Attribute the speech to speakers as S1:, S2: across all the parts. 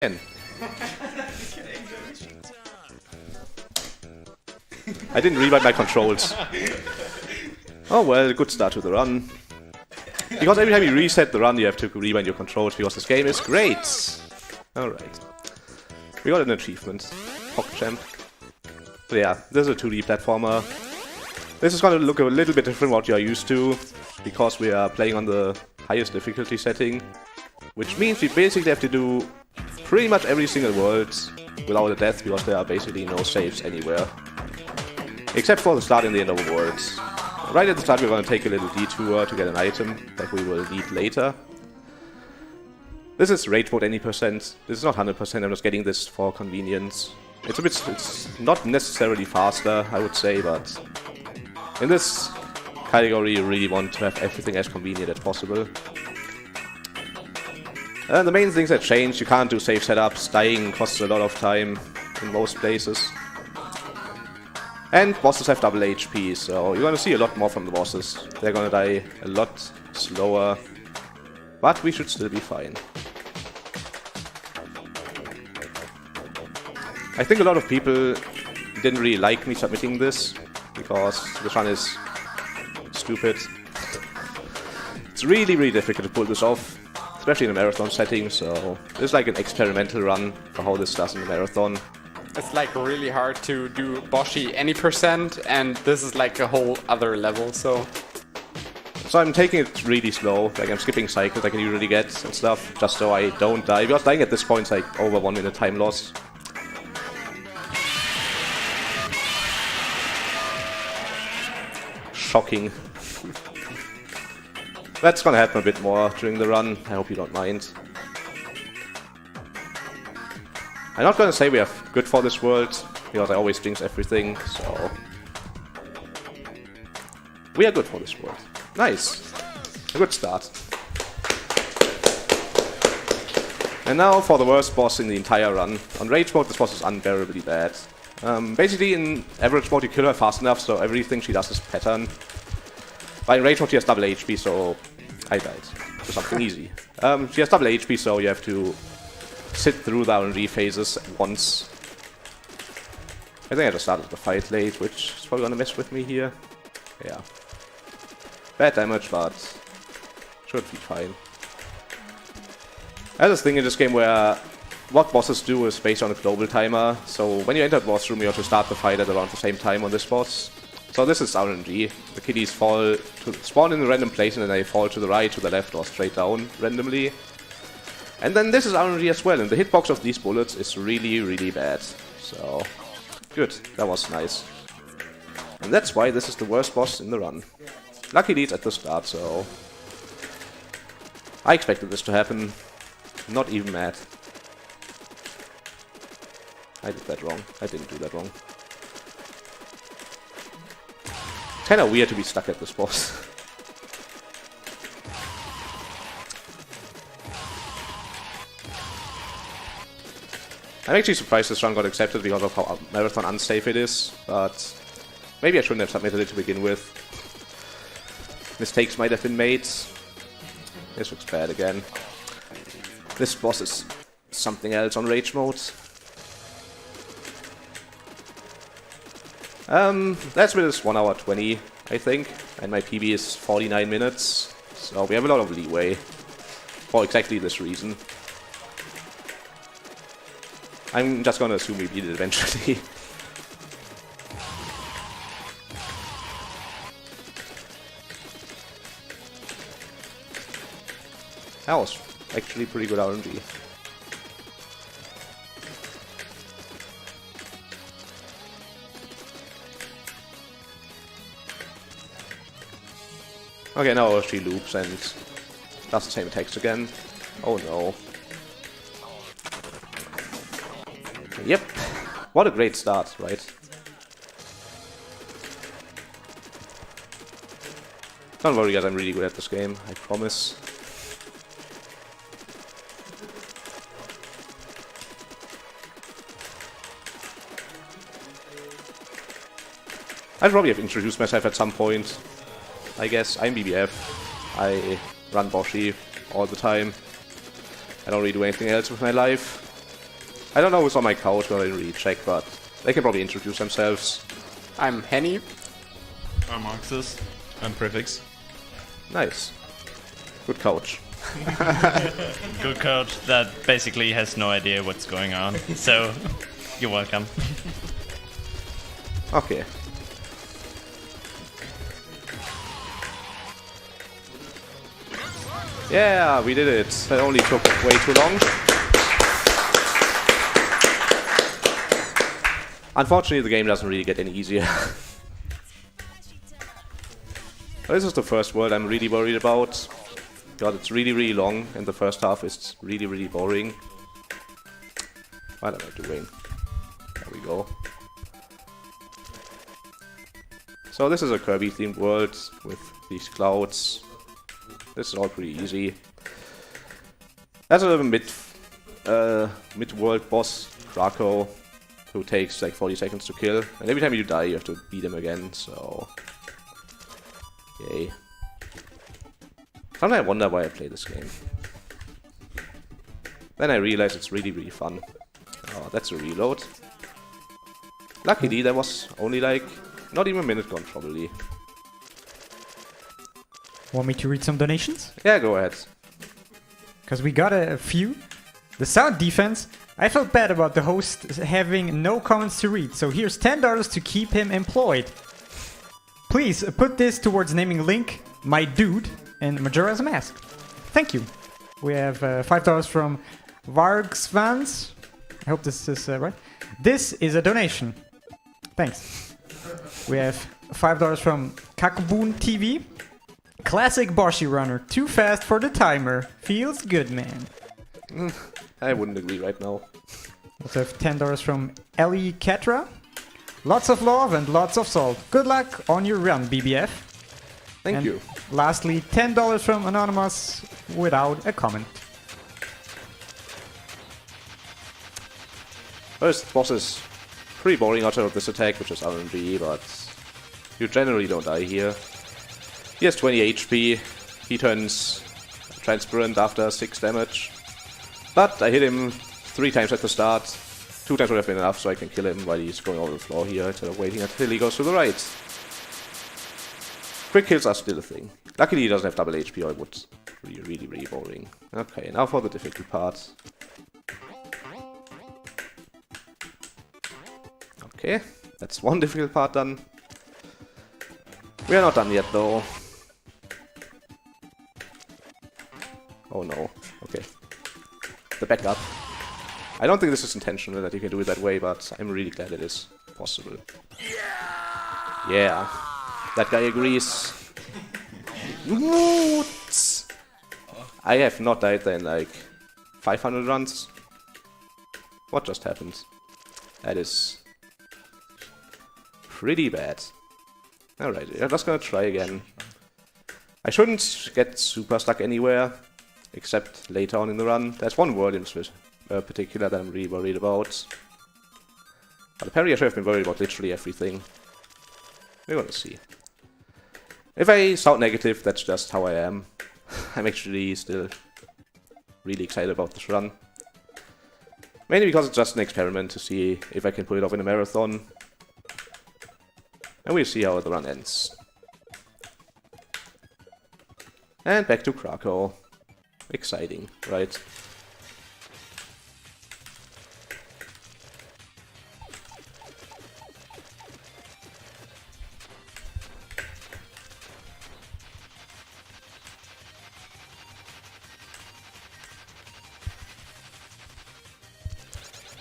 S1: I didn't rewrite my controls. Oh well, good start to the run. Because every time you reset the run, you have to rewind your controls because this game is great. Alright. We got an achievement. PogChamp. So yeah, this is a 2D platformer. This is going to look a little bit different from what you are used to, because we are playing on the highest difficulty setting. Which means we basically have to do pretty much every single world without a death, because there are basically no saves anywhere. Except for the start and the end of the worlds. Right at the start we're going to take a little detour to get an item that we will need later. This is rage mode any percent. This is not 100%, I'm just getting this for convenience. It's not necessarily faster, I would say, but in this category you really want to have everything as convenient as possible. And the main things that change: you can't do save setups, dying costs a lot of time in most places. And bosses have double HP, so you're gonna see a lot more from the bosses. They're gonna die a lot slower, but we should still be fine. I think a lot of people didn't really like me submitting this, because this run is stupid. It's really difficult to pull this off, especially in a marathon setting, so this is like an experimental run for how this does in the marathon.
S2: It's like really hard to do Boshy any percent, and this is like a whole other level, so
S1: I'm taking it really slow, like I'm skipping cycles like I usually get and stuff, just so I don't die, because dying at this point is like over 1 minute time loss. Shocking. That's gonna happen a bit more during the run, I hope you don't mind. I'm not gonna say we are good for this world, because I always jinx everything, so we are good for this world. Nice! A good start. And now for the worst boss in the entire run. On Rage mode this boss is unbearably bad. Basically in average mode you kill her fast enough, so everything she does is pattern. But in Rage mode she has double HP, so I died to something easy. She has double HP, so you have to sit through the RNG phases at once. I think I just started the fight late, which is probably gonna mess with me here. Yeah. Bad damage, but should be fine. There's this thing in this game where what bosses do is based on a global timer, so when you enter the boss room you have to start the fight at around the same time on this boss. So this is RNG. The kiddies spawn in a random place and then they fall to the right, to the left, or straight down randomly. And then this is RNG as well, and the hitbox of these bullets is really bad. So, good, that was nice. And that's why this is the worst boss in the run. Luckily it's at the start, so I expected this to happen. Not even mad. I did that wrong. I didn't do that wrong. Kinda weird to be stuck at this boss. I'm actually surprised this run got accepted because of how marathon unsafe it is, but maybe I shouldn't have submitted it to begin with. Mistakes might have been made. This looks bad again. This boss is something else on Rage mode. That's with this 1 hour 20, I think, and my PB is 49 minutes, so we have a lot of leeway for exactly this reason. I'm just gonna assume we beat it eventually. That was actually pretty good RNG. Okay, now she loops and does the same attacks again. Oh no. Yep. What a great start, right? Don't worry guys, I'm really good at this game, I promise. I'd probably have introduced myself at some point. I guess I'm BBF. I run Boshy all the time. I don't really do anything else with my life. I don't know who's on my couch, but I didn't really check, but they can probably introduce themselves.
S2: I'm Henny.
S3: I'm Marxus.
S4: I'm Prefix.
S1: Nice. Good couch.
S4: Good coach that basically has no idea what's going on. So, you're welcome.
S1: Okay. Yeah, we did it. That only took way too long. Unfortunately, the game doesn't really get any easier. This is the first world I'm really worried about. God, it's really, really long, and the first half is really, really boring. What am I doing? There we go. So this is a Kirby-themed world with these clouds. This is all pretty easy. There's a mid-world boss, Krakow, who takes like 40 seconds to kill, and every time you die you have to beat him again, so... Yay. Sometimes I wonder why I play this game. Then I realize it's really, really fun. Oh, that's a reload. Luckily, there was only like, not even a minute gone probably.
S5: Want me to read some donations?
S1: Yeah, go ahead.
S5: Because we got a few. The sound defense. I felt bad about the host having no comments to read, so here's $10 to keep him employed. Please put this towards naming Link, my dude, and Majora's Mask. Thank you. We have $5 from Vargsvans. I hope this is right. This is a donation. Thanks. We have $5 from Kakboon TV. Classic Boshy runner. Too fast for the timer. Feels good, man.
S1: I wouldn't agree right now.
S5: Also have $10 from Ellie Ketra. Lots of love and lots of salt. Good luck on your run, BBF.
S1: Thank you.
S5: Lastly, $10 from Anonymous without a comment.
S1: First boss is pretty boring outside of this attack, which is RNG, but you generally don't die here. He has 20 HP, he turns transparent after 6 damage. But I hit him 3 times at the start. 2 times would have been enough so I can kill him while he's going over the floor here instead of waiting until he goes to the right. Quick kills are still a thing. Luckily he doesn't have double HP or it would be really, really boring. Okay, now for the difficult part. Okay, that's one difficult part done. We are not done yet though. Oh no, okay. The backup. I don't think this is intentional that you can do it that way, but I'm really glad it is possible. Yeah, that guy agrees. What? I have not died there in like 500 runs. What just happened? That is pretty bad. Alright, I'm just gonna try again. I shouldn't get super stuck anywhere, except later on in the run. There's one word in particular that I'm really worried about. But apparently I should have been worried about literally everything. We're gonna see. If I sound negative, that's just how I am. I'm actually still really excited about this run. Mainly because it's just an experiment to see if I can pull it off in a marathon. And we'll see how the run ends. And back to Krakow. Exciting, right?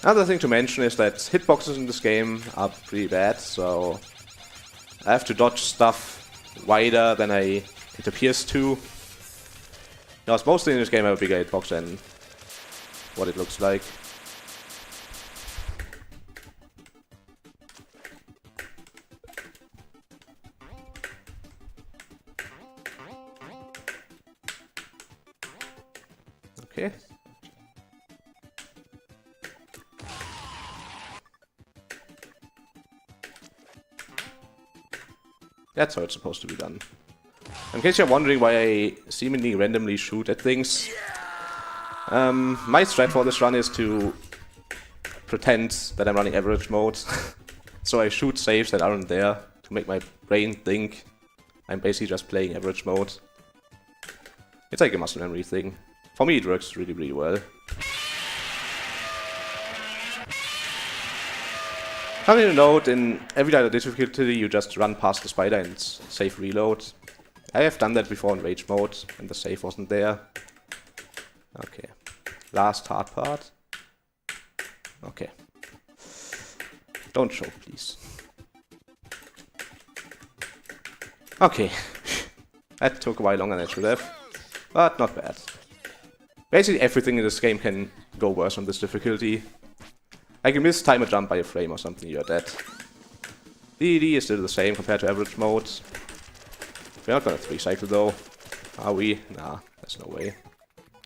S1: Another thing to mention is that hitboxes in this game are pretty bad, so I have to dodge stuff wider than it appears to. Because mostly in this game I have a bigger hitbox than what it looks like. Okay. That's how it's supposed to be done. In case you're wondering why I seemingly randomly shoot at things, my strat for this run is to pretend that I'm running average mode. So I shoot saves that aren't there to make my brain think I'm basically just playing average mode. It's like a muscle memory thing. For me it works really, really well. Something to note, in every other difficulty you just run past the spider and save reload. I have done that before in rage mode, and the save wasn't there. Okay. Last hard part. Okay. Don't choke, please. Okay. That took a while longer than it should have, but not bad. Basically everything in this game can go worse on this difficulty. I can miss time a jump by a frame or something, you're dead. DD is still the same compared to average mode. We're not gonna 3-cycle though, are we? Nah, there's no way.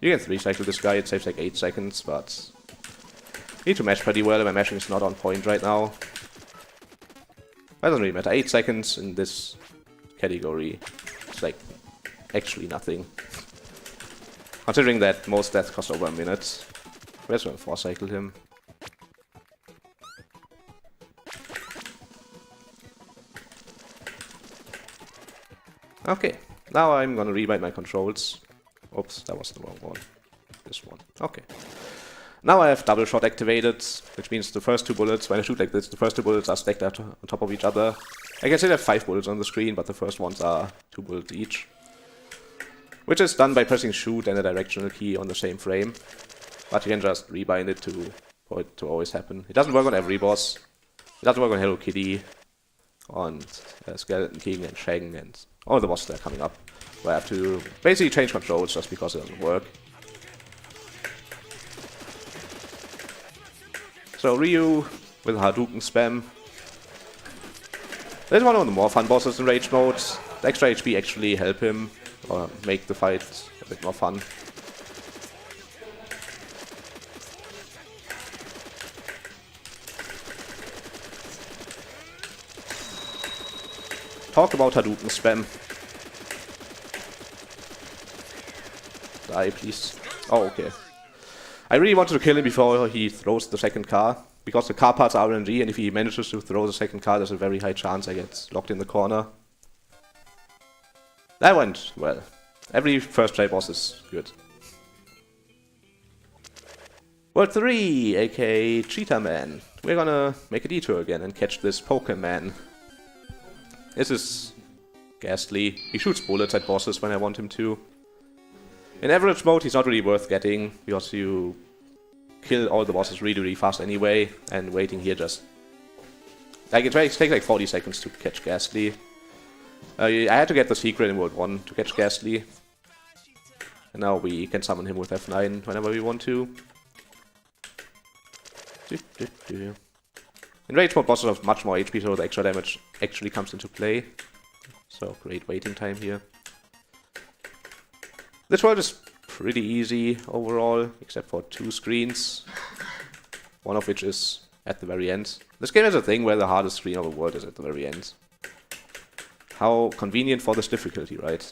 S1: You can 3-cycle this guy, it saves like 8 seconds, but... need to match pretty well, my matching is not on point right now. That doesn't really matter, 8 seconds in this category. It's like, actually nothing. Considering that most deaths cost over a minute. We're just gonna 4-cycle him. Okay, now I'm gonna rewrite my controls. Oops, that was the wrong one. This one. Okay. Now I have double shot activated, which means the first 2 bullets, when I shoot like this, the first 2 bullets are stacked on top of each other. I can still have 5 bullets on the screen, but the first ones are 2 bullets each. Which is done by pressing shoot and a directional key on the same frame. But you can just rebind it for it to always happen. It doesn't work on every boss. It doesn't work on Hello Kitty, on Skeleton King and Shang and all the bosses that are coming up. Where I have to basically change controls just because it doesn't work. So Ryu with Hadouken spam. This is one of the more fun bosses in Rage mode. The extra HP actually help him, or make the fight a bit more fun. Talk about Hadouken spam. Die, please. Oh, okay. I really wanted to kill him before he throws the second car, because the car parts are RNG, and if he manages to throw the second car, there's a very high chance I get locked in the corner. That went well. Every first try boss is good. World 3, aka Cheetah Man. We're gonna make a detour again and catch this Pokemon. This is ghastly. He shoots bullets at bosses when I want him to. In average mode, he's not really worth getting, because you kill all the bosses really, really fast anyway, and waiting here just... like, it takes like 40 seconds to catch Ghastly. I had to get the secret in World 1 to catch Ghastly. And now we can summon him with F9 whenever we want to. In Rage mode, bosses have much more HP, so the extra damage actually comes into play. So, great waiting time here. This world is pretty easy overall, except for 2 screens. One of which is at the very end. This game has a thing where the hardest screen of the world is at the very end. How convenient for this difficulty, right?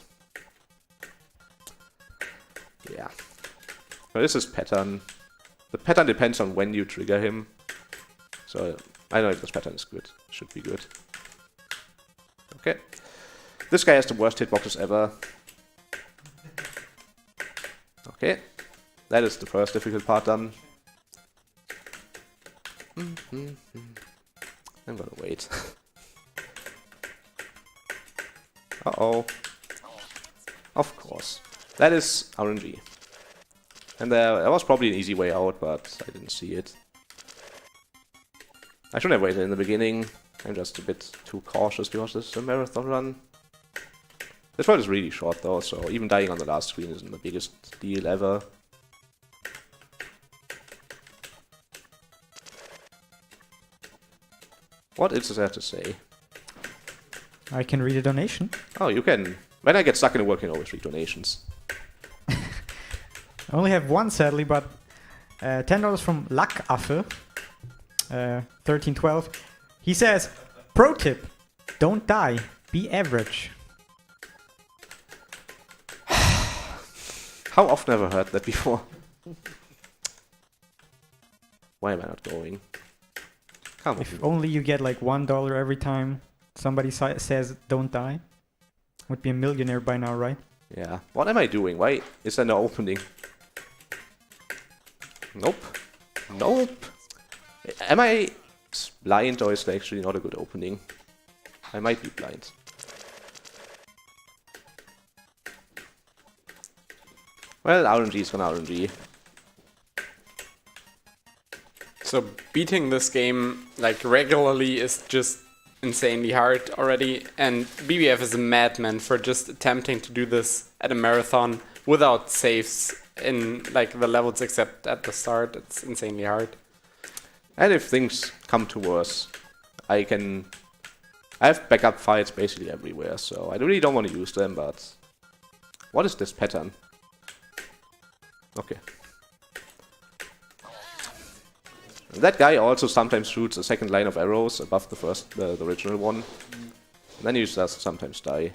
S1: Yeah. Well, this is pattern. The pattern depends on when you trigger him. So, I don't know if this pattern is good. It should be good. Okay. This guy has the worst hitboxes ever. Okay, that is the first difficult part done. I'm gonna wait. Uh-oh. Of course. That is RNG. And there was probably an easy way out, but I didn't see it. I shouldn't have waited in the beginning. I'm just a bit too cautious because this is a marathon run. This world is really short though, so even dying on the last screen isn't the biggest deal ever. What is there to say?
S5: I can read a donation.
S1: Oh, you can. When I get stuck in a work, I can always read donations.
S5: I only have one sadly, but $10 from Lackaffe, 1312. He says, pro tip, don't die, be average.
S1: How often have I heard that before? Why am I not going? Come on.
S5: If only you get like $1 every time somebody says don't die. Would be a millionaire by now, right?
S1: Yeah. What am I doing? Why is there no opening? Nope. Nope. Am I blind or is there actually not a good opening? I might be blind. Well, RNG is gonna RNG.
S2: So beating this game like regularly is just insanely hard already, and BBF is a madman for just attempting to do this at a marathon without saves in like the levels except at the start. It's insanely hard.
S1: And if things come to worse, I have backup fights basically everywhere, so I really don't want to use them, but... What is this pattern? Okay. That guy also sometimes shoots a second line of arrows above the original one. And then he does sometimes die.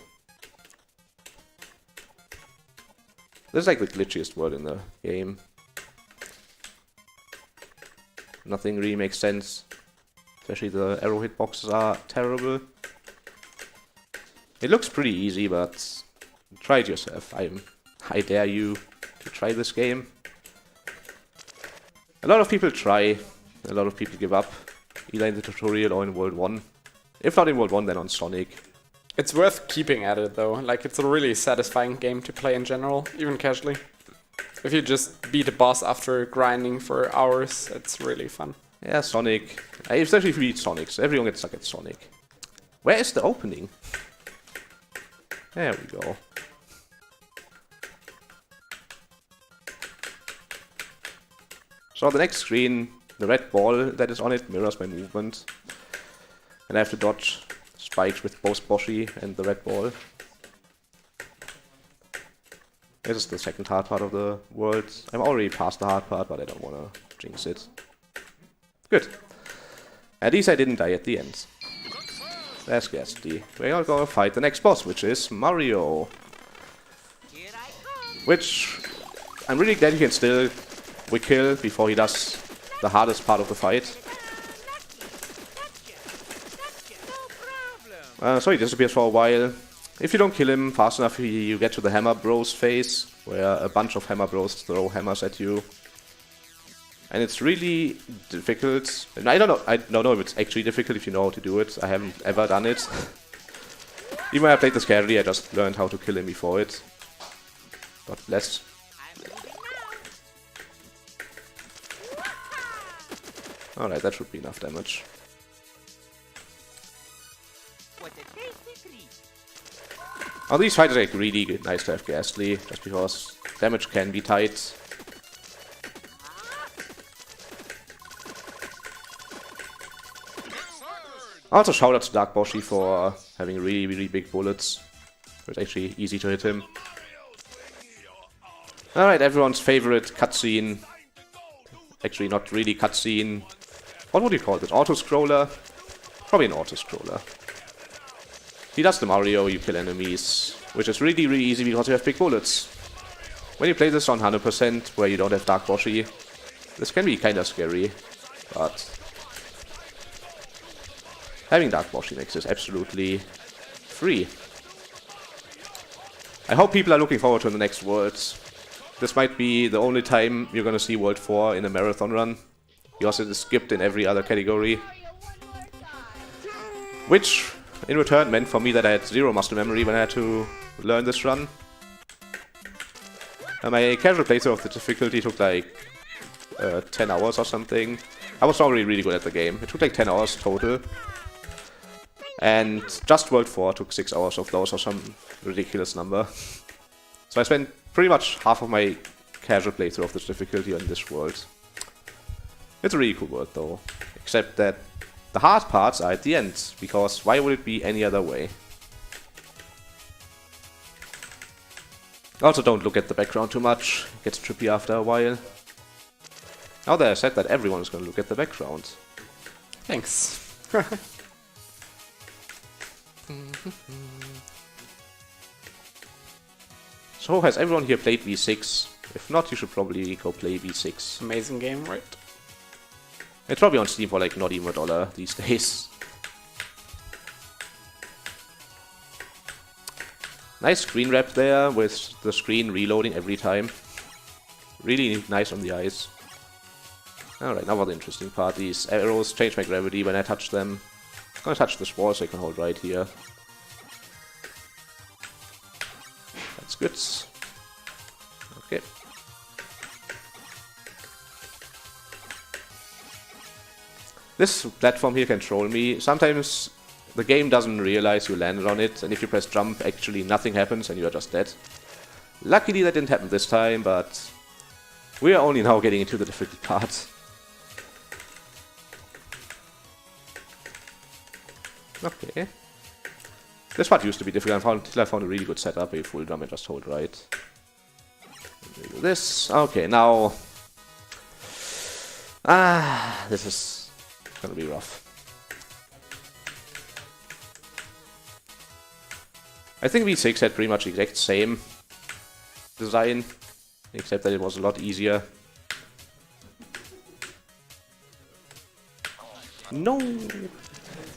S1: This is like the glitchiest word in the game. Nothing really makes sense. Especially the arrow hitboxes are terrible. It looks pretty easy, but try it yourself. I dare you to try this game. A lot of people try. A lot of people give up, either in the tutorial or in World 1. If not in World 1, then on Sonic.
S2: It's worth keeping at it though, like it's a really satisfying game to play in general, even casually. If you just beat a boss after grinding for hours, it's really fun.
S1: Yeah, Sonic. Especially if you beat Sonic, so everyone gets stuck at Sonic. Where is the opening? There we go. So the next screen, the red ball that is on it mirrors my movement. And I have to dodge spikes with both Boshy and the red ball. This is the second hard part of the world. I'm already past the hard part, but I don't want to jinx it. Good. At least I didn't die at the end. That's ghastly. We're gonna fight the next boss, which is Mario. Which I'm really glad he can still kill before he does the hardest part of the fight. So he disappears for a while. If you don't kill him fast enough, you get to the Hammer Bros phase, where a bunch of Hammer Bros throw hammers at you. And it's really difficult. And I don't know if it's actually difficult if you know how to do it. I haven't ever done it. Even when I played this casually, I just learned how to kill him before it. God bless. Alright, that should be enough damage. Oh, these fights are like really nice to have Ghastly, just because damage can be tight. Also shout out to Dark Boshy for having really big bullets. It's actually easy to hit him. Alright, everyone's favorite cutscene. Actually not really cutscene. What would you call it? Auto-scroller? Probably an auto-scroller. He does the Mario, you kill enemies, which is really easy because you have big bullets. When you play this on 100% where you don't have Dark Boshy, this can be kinda scary, but having Dark Boshy makes this absolutely free. I hope people are looking forward to the next worlds. This might be the only time you're gonna see World 4 in a marathon run, because it is skipped in every other category. Which, in return, meant for me that I had zero muscle memory when I had to learn this run. And my casual playthrough of the difficulty took like 10 hours or something. I was already really good at the game. It took like 10 hours total. And just World 4 took 6 hours of those or some ridiculous number. So I spent pretty much half of my casual playthrough of this difficulty on this world. It's a really cool world though. Except that the hard parts are at the end, because why would it be any other way? Also don't look at the background too much, it gets trippy after a while. Now that I said that, everyone is gonna look at the background.
S2: Thanks.
S1: So has everyone here played V6? If not, you should probably go play V6.
S2: Amazing game, right?
S1: It's probably on Steam for like not even $1 these days. Nice screen wrap there with the screen reloading every time. Really nice on the eyes. Alright, now for the interesting part. These arrows change my gravity when I touch them. I'm gonna touch this wall so I can hold right here. That's good. Okay. This platform here can troll me. Sometimes the game doesn't realize you landed on it, and if you press jump, actually nothing happens and you are just dead. Luckily that didn't happen this time, but we are only now getting into the difficult part. Okay. This part used to be difficult until I found a really good setup where you full jump and just hold right. Do this. Okay, now... this is gonna be rough. I think V6 had pretty much the exact same design, except that it was a lot easier. No!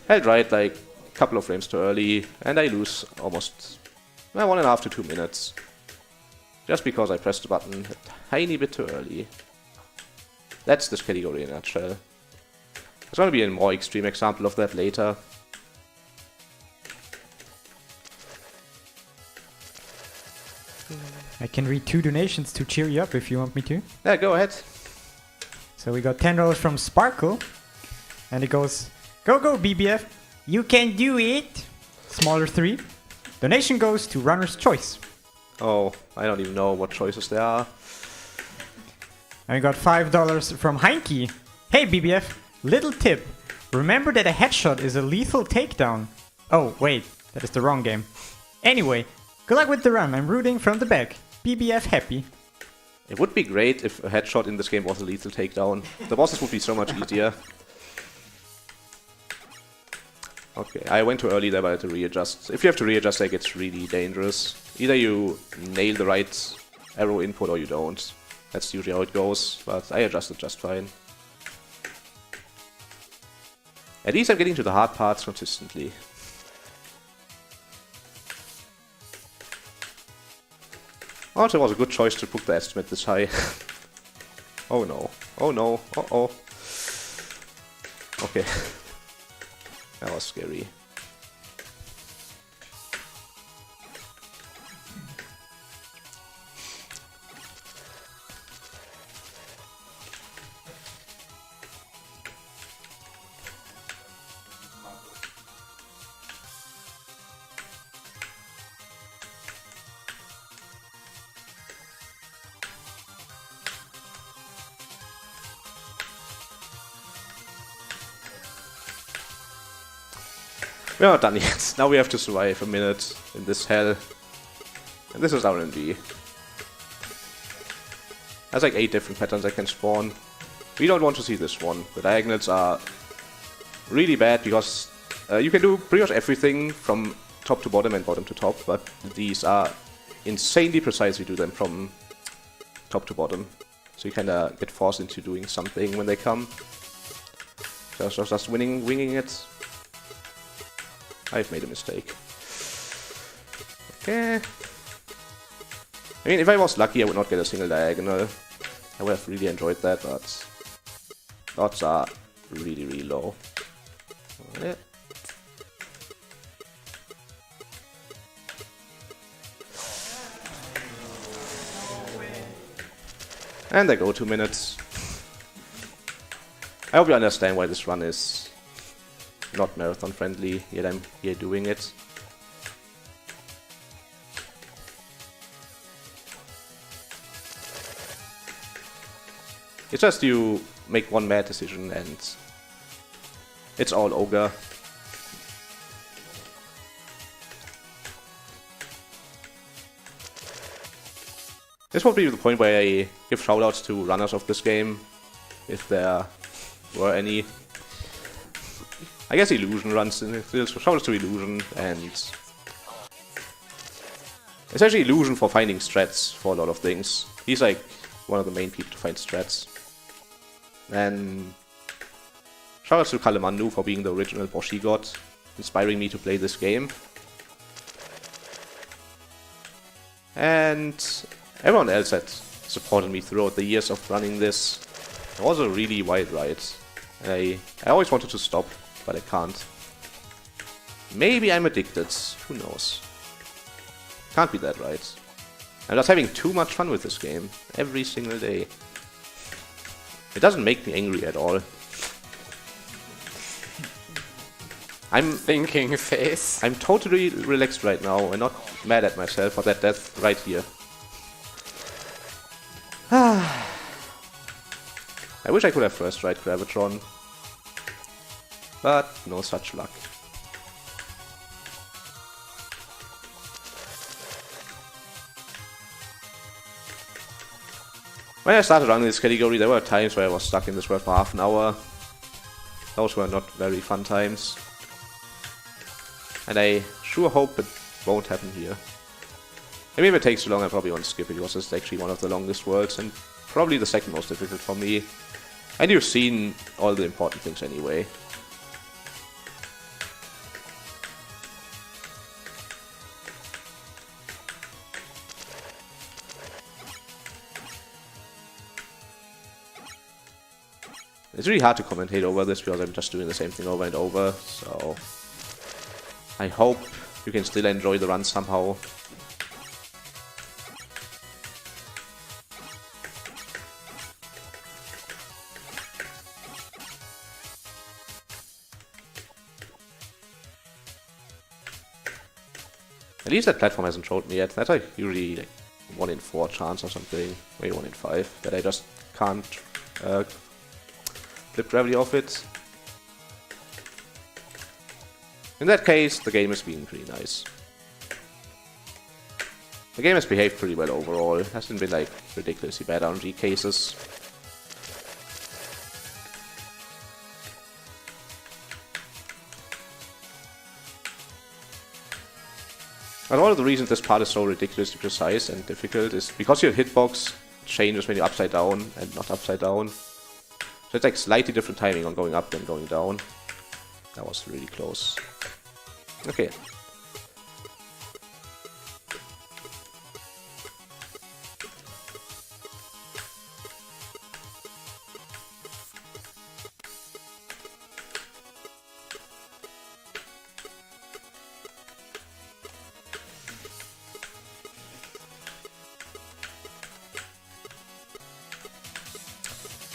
S1: Held right like a couple of frames too early, and I lose almost 1.5 to 2 minutes. Just because I pressed the button a tiny bit too early. That's this category in a nutshell. There's gonna be a more extreme example of that later.
S5: I can read 2 donations to cheer you up if you want me to.
S1: Yeah, go ahead.
S5: So we got $10 from Sparkle. And it goes, go BBF, you can do it! Smaller 3. Donation goes to Runner's Choice.
S1: Oh, I don't even know what choices there are.
S5: And we got $5 from Heinke. Hey BBF, little tip. Remember that a headshot is a lethal takedown. Oh, wait, that is the wrong game. Anyway, good luck with the run, I'm rooting from the back. BBF happy.
S1: It would be great if a headshot in this game was a lethal takedown. The bosses would be so much easier. Okay, I went too early there, but I had to readjust. If you have to readjust, that gets really dangerous. Either you nail the right arrow input or you don't. That's usually how it goes, but I adjusted just fine. At least I'm getting to the hard parts consistently. Also, it was a good choice to book the estimate this high. Oh no. Oh no. Uh-oh. Okay. That was scary. We're not done yet. Now we have to survive a minute in this hell. And this is RNG. There's like 8 different patterns I can spawn. We don't want to see this one. The diagonals are really bad because you can do pretty much everything from top to bottom and bottom to top, but these are insanely precise. You do them from top to bottom. So you kinda get forced into doing something when they come. Just winging it. I've made a mistake. Okay. I mean, if I was lucky, I would not get a single diagonal. I would have really enjoyed that, but odds are really, really low. Yeah. And I go 2 minutes. I hope you understand why this run is not marathon friendly, yet I'm here doing it. It's just you make one bad decision and it's all ogre. This will be the point where I give shoutouts to runners of this game, if there were any. I guess Illusion runs in it. Shoutouts to Illusion, and especially Illusion for finding strats for a lot of things. He's like one of the main people to find strats. And Shout out to Kalemandu for being the original Boshy god, inspiring me to play this game. And everyone else that supported me throughout the years of running this. It was a really wild ride. I always wanted to stop, but I can't. Maybe I'm addicted, who knows. Can't be that right. I'm just having too much fun with this game, every single day. It doesn't make me angry at all. I'm
S2: Thinking face.
S1: I'm totally relaxed right now and not mad at myself for that death right here. I wish I could have first tried Gravitron, but no such luck. When I started running this category, there were times where I was stuck in this world for half an hour. Those were not very fun times. And I sure hope it won't happen here. I mean, if it takes too long, I probably won't skip it, because it's actually one of the longest worlds, and probably the second most difficult for me. And you've seen all the important things anyway. It's really hard to commentate over this because I'm just doing the same thing over and over, so I hope you can still enjoy the run somehow. At least that platform hasn't showed me yet. That's like usually like 1 in 4 chance or something, maybe 1 in 5, that I just can't flip gravity off it. In that case, the game is being pretty nice. The game has behaved pretty well overall. It hasn't been like ridiculously bad RNG cases. And one of the reasons this part is so ridiculously precise and difficult is because your hitbox changes when you're upside down and not upside down. So it's like slightly different timing on going up than going down. That was really close. Okay.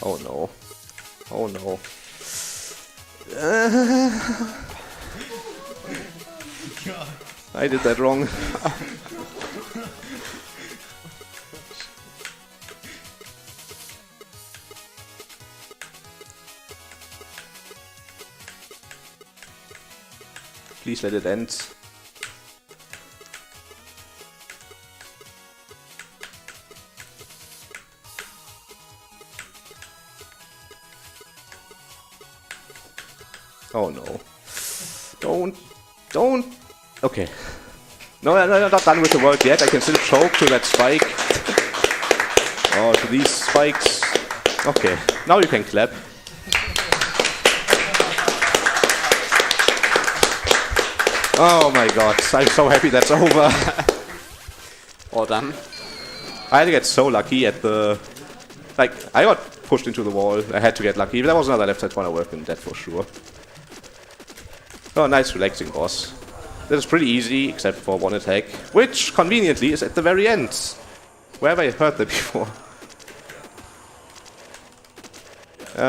S1: Oh no. Oh no. I did that wrong. Please let it end. Oh no. Don't. Okay. No, I'm not done with the world yet. I can still choke to that spike. Oh, to these spikes. Okay, now you can clap. Oh my god, I'm so happy that's over.
S2: All done.
S1: I had to get so lucky at the... Like, I got pushed into the wall. I had to get lucky. But that was another left side corner work in that for sure. Oh, nice relaxing boss. This is pretty easy, except for one attack, which conveniently is at the very end. Where have I heard that before?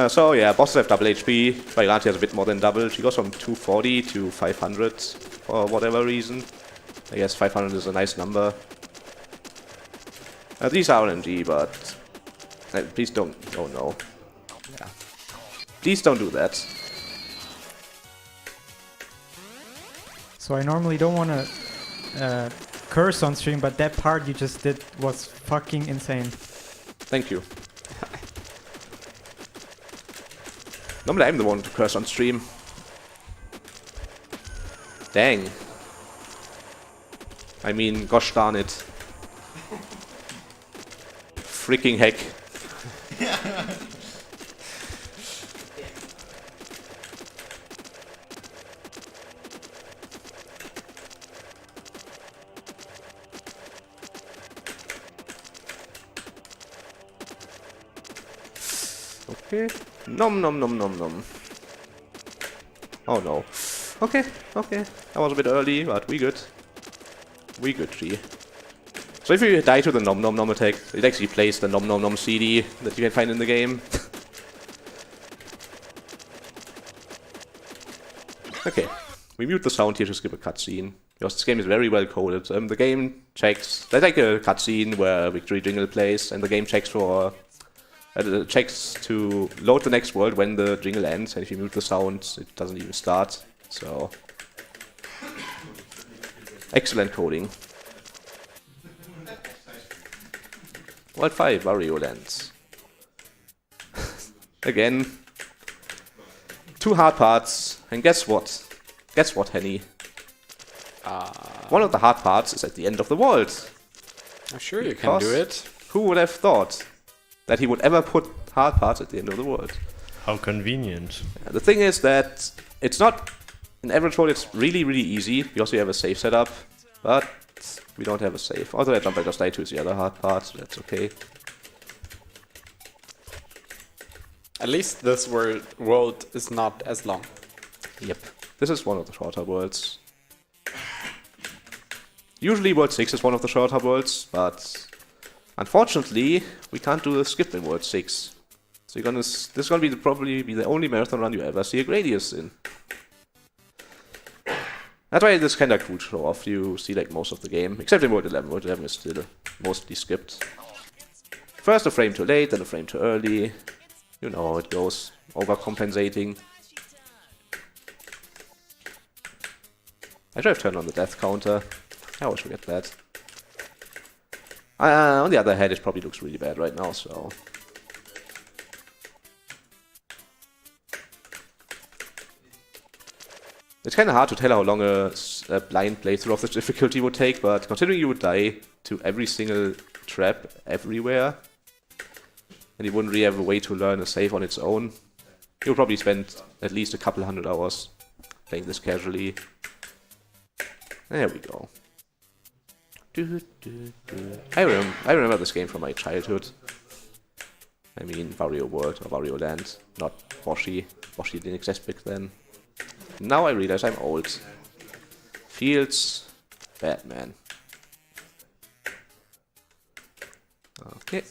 S1: So yeah, bosses have double HP. Vairanti has a bit more than double. She goes from 240 to 500 for whatever reason. I guess 500 is a nice number. These are RNG, but please don't. Oh no. Yeah. Please don't do that.
S5: So I normally don't want to curse on stream, but that part you just did was fucking insane.
S1: Thank you. Normally I'm the one to curse on stream. Dang. I mean, gosh darn it. Freaking heck. Okay. Nom nom nom nom nom. Oh no. Okay, okay. That was a bit early, but we good. We good, G. So if you die to the nom nom nom attack, it actually plays the nom nom nom CD that you can find in the game. Okay. We mute the sound here to skip a cutscene. Because this game is very well coded. The game checks... There's like a cutscene where Victory Jingle plays, and the game checks for... checks to load the next world when the jingle ends, and if you mute the sound, it doesn't even start. So... excellent coding. World 5, Wario Lands. Again. 2 hard parts, and guess what? Guess what, Henny? One of the hard parts is at the end of the world.
S2: I'm sure you can do it.
S1: Who would have thought that he would ever put hard parts at the end of the world?
S4: How convenient.
S1: The thing is that it's not... In average world it's really, really easy, because we have a save setup, but we don't have a save. Although that jump I just died to is the other hard part, so that's okay.
S2: At least this world is not as long.
S1: Yep. This is one of the shorter worlds. Usually World 6 is one of the shorter worlds, but unfortunately we can't do the skip in World 6. So this is gonna be probably be the only marathon run you ever see a Gradius in. That's why this kinda cool to show off. You see like most of the game, except in World 11. World 11 is still mostly skipped. First a frame too late, then a frame too early. You know how it goes. Overcompensating. I should have turned on the death counter. I always forget that. On the other hand, it probably looks really bad right now, so... It's kinda hard to tell how long a blind playthrough of this difficulty would take, but considering you would die to every single trap everywhere, and you wouldn't really have a way to learn a save on its own, you would probably spend at least a couple hundred hours playing this casually. There we go. I remember this game from my childhood. I mean Wario World or Wario Land, not Boshy. Boshy didn't exist back then. Now I realize I'm old. Feels bad, man. Okay.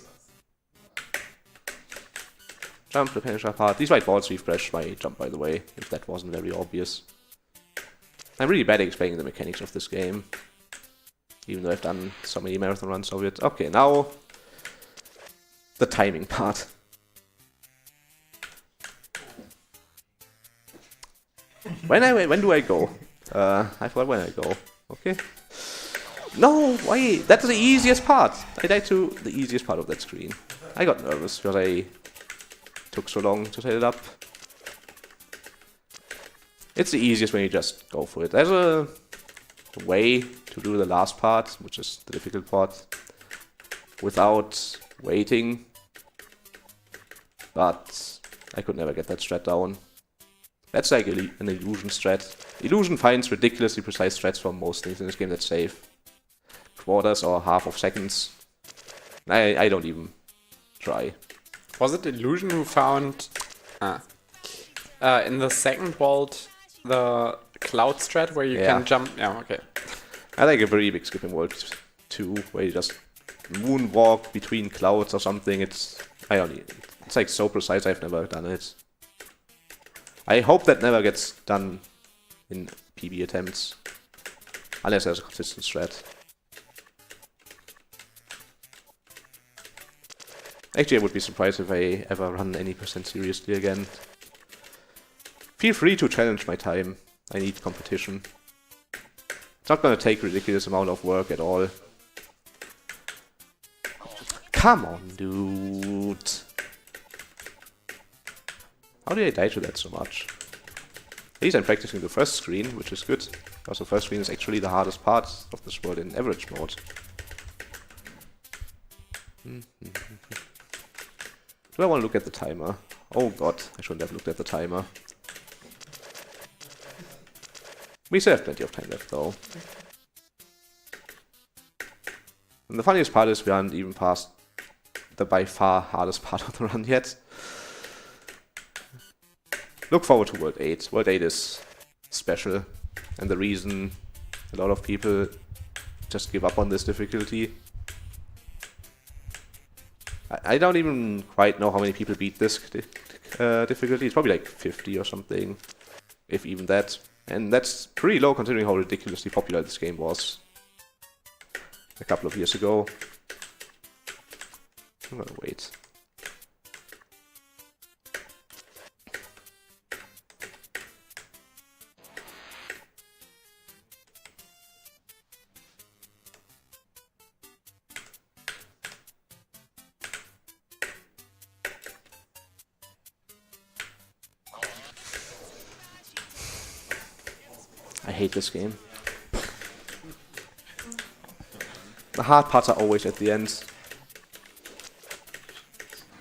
S1: Jump, the finisher part. These white balls refresh my jump, by the way, if that wasn't very obvious. I'm really bad at explaining the mechanics of this game. Even though I've done so many marathon runs of it. Okay, now... the timing part. When do I go? I forgot when I go. Okay. No, why? That's the easiest part. I died to the easiest part of that screen. I got nervous because I took so long to set it up. It's the easiest when you just go for it. There's a way to do the last part, which is the difficult part, without waiting. But I could never get that strat down. That's like an illusion strat. Illusion finds ridiculously precise strats for most things in this game that's safe. Quarters or half of seconds. I don't even try.
S2: Was it Illusion who found in the second world the cloud strat where you can jump? Yeah, okay.
S1: I like a very big skip in World 2 where you just moonwalk between clouds or something. It's like so precise. I've never done it. I hope that never gets done in PB attempts, unless there's a consistent strat. Actually, I would be surprised if I ever run any percent seriously again. Feel free to challenge my time. I need competition. It's not gonna take a ridiculous amount of work at all. Come on, dude. How did I die to that so much? At least I'm practicing the first screen, which is good. Because the first screen is actually the hardest part of this world in average mode. Do I want to look at the timer? Oh god, I shouldn't have looked at the timer. We still have plenty of time left though. And the funniest part is we aren't even past the by far hardest part of the run yet. look forward to World 8. World 8 is special, and the reason a lot of people just give up on this difficulty. I don't even quite know how many people beat this difficulty. It's probably like 50 or something, if even that. And that's pretty low considering how ridiculously popular this game was a couple of years ago. I'm gonna wait. I hate this game. The hard parts are always at the end.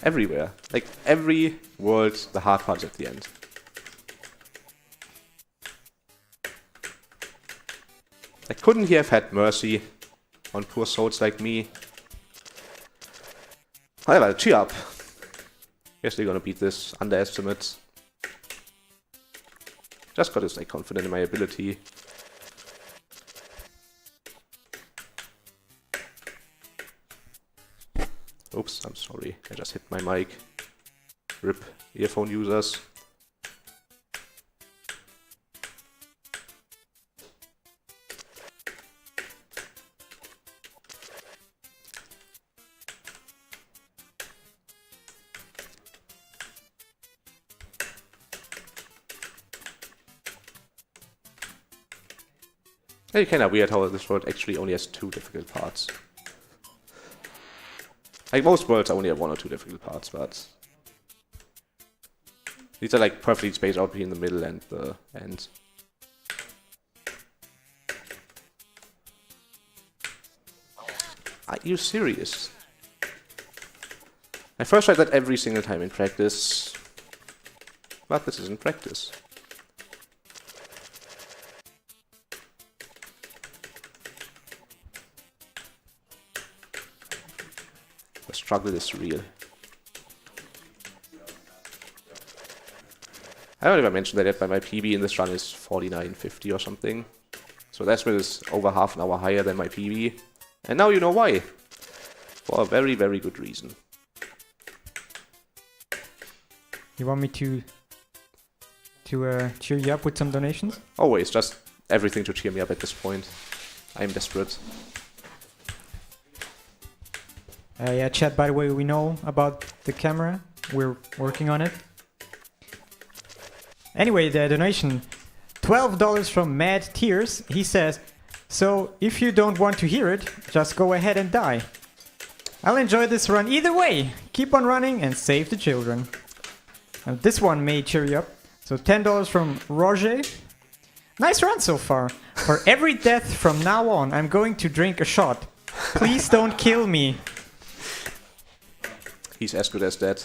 S1: Everywhere. Like, every world, the hard part's at the end. Like, couldn't he have had mercy on poor souls like me? However, cheer up. Guess they're gonna beat this underestimate. Just got to stay confident in my ability. Oops, I'm sorry. I just hit my mic. RIP earphone users. It's kinda weird how this world actually only has 2 difficult parts. Like, most worlds only have 1 or 2 difficult parts, but these are like perfectly spaced out between the middle and the end. Are you serious? I first tried that every single time in practice, but this isn't practice. The struggle is real. I don't know if I mentioned that yet, but my PB in this run is 49.50 or something. So that is over half an hour higher than my PB. And now you know why. For a very, very good reason.
S5: You want me to cheer you up with some donations?
S1: Always, just everything to cheer me up at this point. I'm desperate.
S5: Yeah, chat, by the way, we know about the camera. We're working on it. Anyway, the donation. $12 from Mad Tears. He says, so if you don't want to hear it, just go ahead and die. I'll enjoy this run either way. Keep on running and save the children. And this one may cheer you up. So $10 from Roger. Nice run so far. For every death from now on, I'm going to drink a shot. Please don't kill me.
S1: He's as good as dead.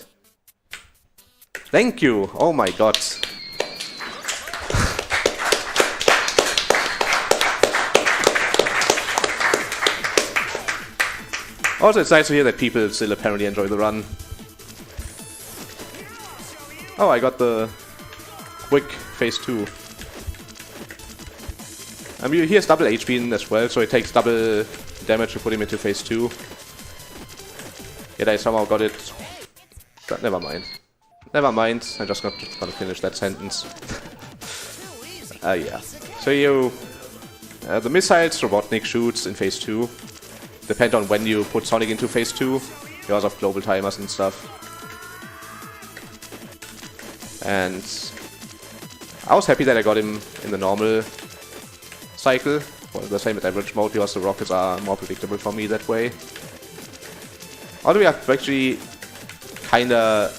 S1: Thank you! Oh my god. Also, it's nice to hear that people still apparently enjoy the run. Oh, I got the quick phase 2. He has double HP in as well, so it takes double damage to put him into phase 2. Yet I somehow got it. But never mind. Never mind, I'm just not gonna finish that sentence. Yeah. So you... the missiles Robotnik shoots in phase 2 depend on when you put Sonic into phase 2, because of global timers and stuff. And I was happy that I got him in the normal cycle, or the same at average mode, because the rockets are more predictable for me that way. Although we are actually kinda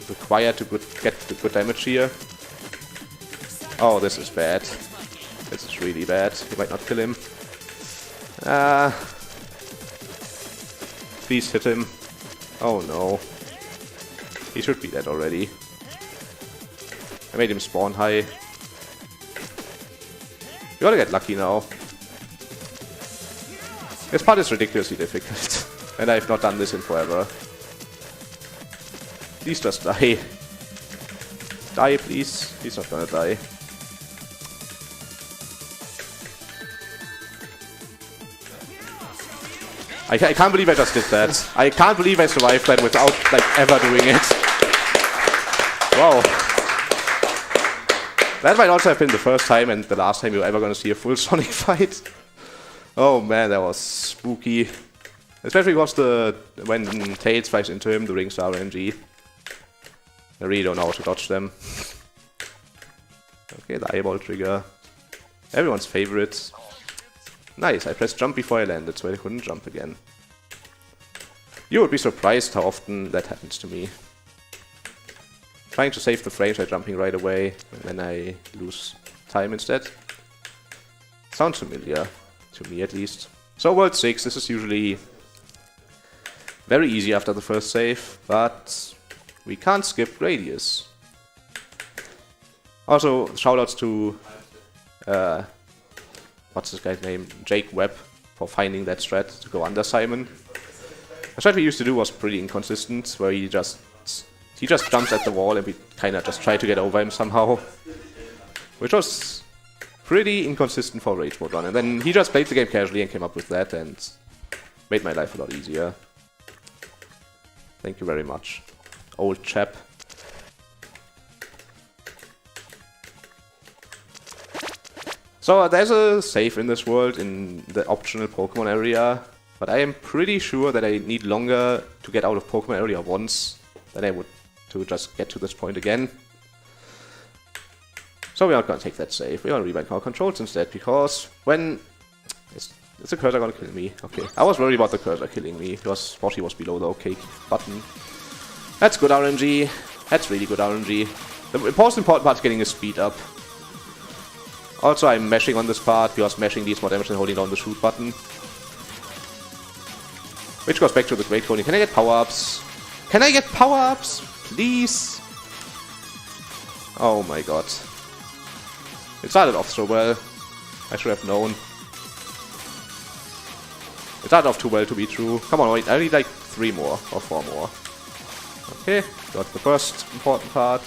S1: required to get the good damage here. Oh, this is bad. This is really bad. You might not kill him. Please hit him. Oh no. He should be dead already. I made him spawn high. You gotta get lucky now. This part is ridiculously difficult. And I've not done this in forever. Please just die. Die, please. He's not gonna die. I can't believe I just did that. I can't believe I survived that without, like, ever doing it. Wow. That might also have been the first time and the last time you're ever gonna see a full Sonic fight. Oh man, that was spooky. Especially because when Tails flies into him, the rings are RNG. I really don't know how to dodge them. Okay, the eyeball trigger. Everyone's favorite. Nice, I pressed jump before I landed, so I couldn't jump again. You would be surprised how often that happens to me. Trying to save the frames by jumping right away, and then I lose time instead. Sounds familiar, to me at least. So World 6, this is usually very easy after the first save, but we can't skip Radius. Also, shoutouts to what's this guy's name? Jake Webb, for finding that strat to go under Simon. The strat we used to do was pretty inconsistent, where he just jumps at the wall and we kinda just try to get over him somehow. Which was pretty inconsistent for Rage Mode Run. And then he just played the game casually and came up with that and made my life a lot easier. Thank you very much, old chap. So there's a save in this world in the optional Pokemon area, but I am pretty sure that I need longer to get out of Pokemon area once than I would to just get to this point again. So we're not gonna take that save, we're gonna rebind our controls instead, because when... Is the cursor gonna kill me? Okay, I was worried about the cursor killing me, because Boshy was below the OK button. That's good RNG, that's really good RNG. The important part is getting his speed up. Also, I'm mashing on this part, because mashing deals more damage than holding down the shoot button. Which goes back to the great coding. Can I get power-ups? Can I get power-ups? Please? Oh my god. It started off so well. I should have known. It started off too well to be true. Come on, wait, I need like 3 more, or 4 more. Okay, got the first important part.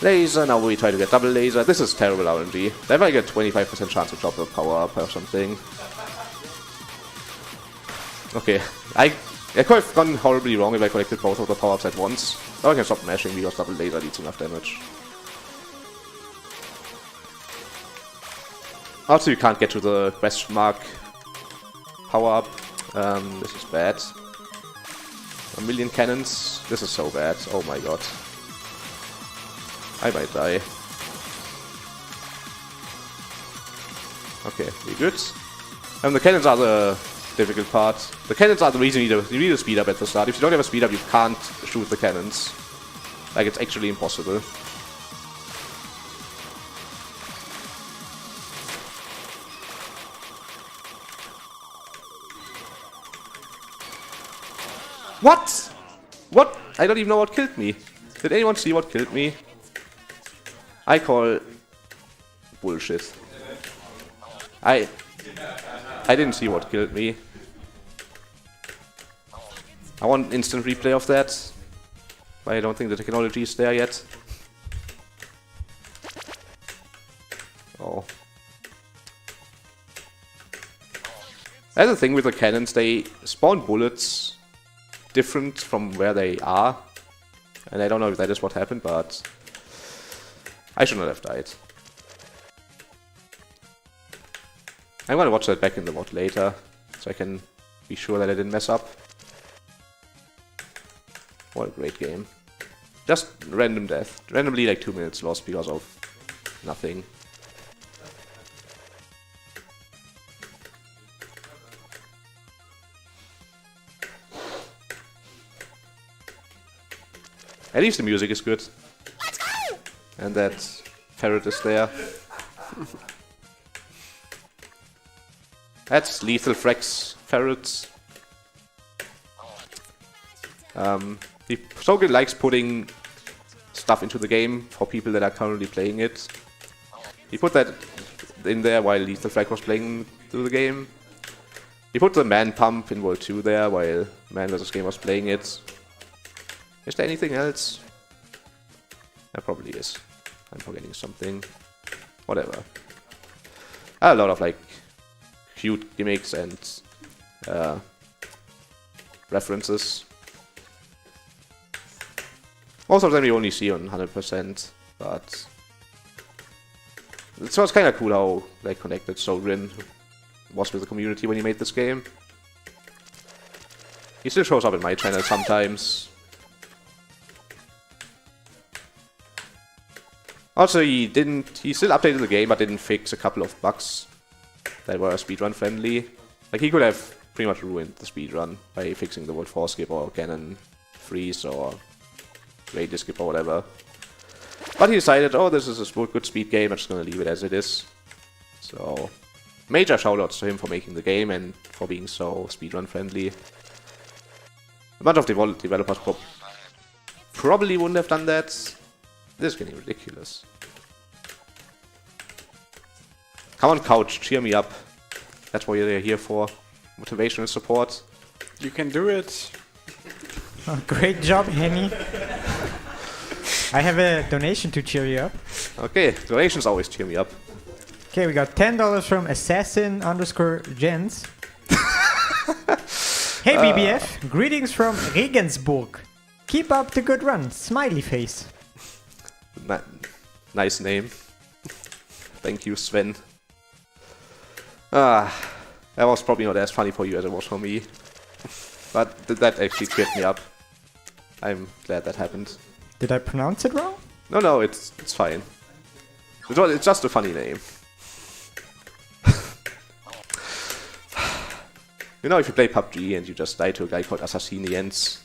S1: Laser, now we try to get double laser. This is terrible RNG. Then I get 25% chance to drop the power up or something. Okay, I could have gone horribly wrong if I collected both of the power ups at once. Now I can stop mashing because double laser deals enough damage. Also, you can't get to the question mark power up. This is bad. 1,000,000 cannons. This is so bad. Oh my god. I might die. Okay, we good. The cannons are the difficult part. The cannons are the reason you need a speed up at the start. If you don't have a speed up, you can't shoot the cannons. Like, it's actually impossible. What? What? I don't even know what killed me. Did anyone see what killed me? I call bullshit. I didn't see what killed me. I want instant replay of that, but I don't think the technology is there yet. Oh. That's the thing with the cannons, they spawn bullets different from where they are. And I don't know if that is what happened, but I should not have died. I'm gonna watch that back in the mod later, so I can be sure that I didn't mess up. What a great game. Just random death. Randomly like 2 minutes lost because of nothing. At least the music is good. Let's go! And that ferret is there. That's Lethal Frax ferrets. Sogen likes putting stuff into the game for people that are currently playing it. He put that in there while Lethal Frax was playing through the game. He put the man pump in World 2 there while Man vs. Game was playing it. Is there anything else? That probably is. I'm forgetting something. Whatever. A lot of like cute gimmicks and references. Most of them you only see on 100%, but so it's kind of cool how like connected Sogrin was with the community when he made this game. He still shows up in my channel sometimes. Also, he still updated the game, but didn't fix a couple of bugs that were speedrun friendly. Like, he could have pretty much ruined the speedrun by fixing the World 4 skip or cannon freeze or radius skip or whatever. But he decided, oh, this is a good speed game, I'm just gonna leave it as it is. So, major shoutouts to him for making the game and for being so speedrun friendly. A bunch of developers probably wouldn't have done that. This is getting ridiculous. Come on, couch, cheer me up. That's what you're here for. Motivational support.
S2: You can do it.
S5: Oh, great job, Henny. I have a donation to cheer you up.
S1: Okay, donations always cheer me up.
S5: Okay, we got $10 from assassin_gens. Hey BBF, greetings from Regensburg. Keep up the good run, smiley face.
S1: Nice name. Thank you, Sven. That was probably not as funny for you as it was for me. But that actually cheered me up. I'm glad that happened.
S5: Did I pronounce it wrong?
S1: No, it's fine. It's just a funny name. You know, if you play PUBG and you just die to a guy called Assassini Jens,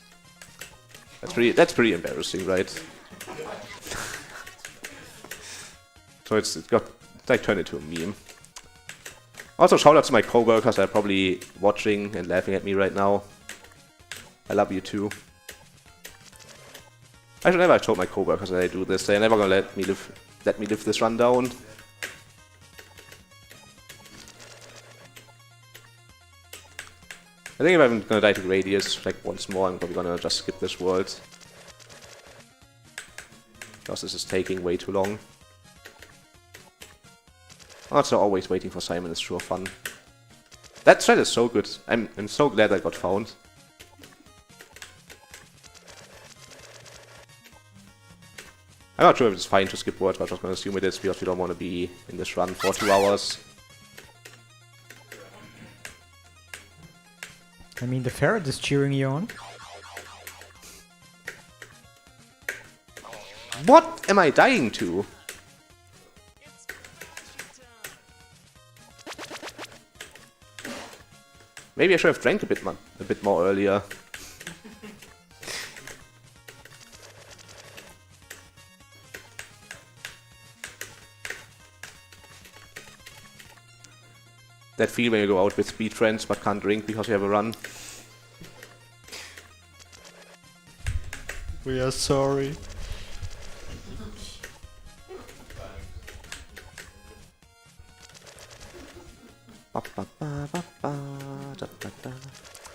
S1: that's pretty embarrassing, right? So it got like turned into a meme. Also, shout out to my co-workers that are probably watching and laughing at me right now. I love you too. I should never have told my co-workers that I do this. They're never gonna let me live this rundown. I think if I'm gonna die to Radius like once more, I'm probably gonna just skip this world. Because this is taking way too long. Also, always waiting for Simon is sure fun. That thread is so good. I'm so glad I got found. I'm not sure if it's fine to skip words, but I'm just gonna assume it is because we don't want to be in this run for 2 hours.
S5: I mean, the ferret is cheering you on.
S1: What am I dying to? Maybe I should have drank a bit more earlier. That feel when you go out with speed friends but can't drink because you have a run.
S3: We are sorry.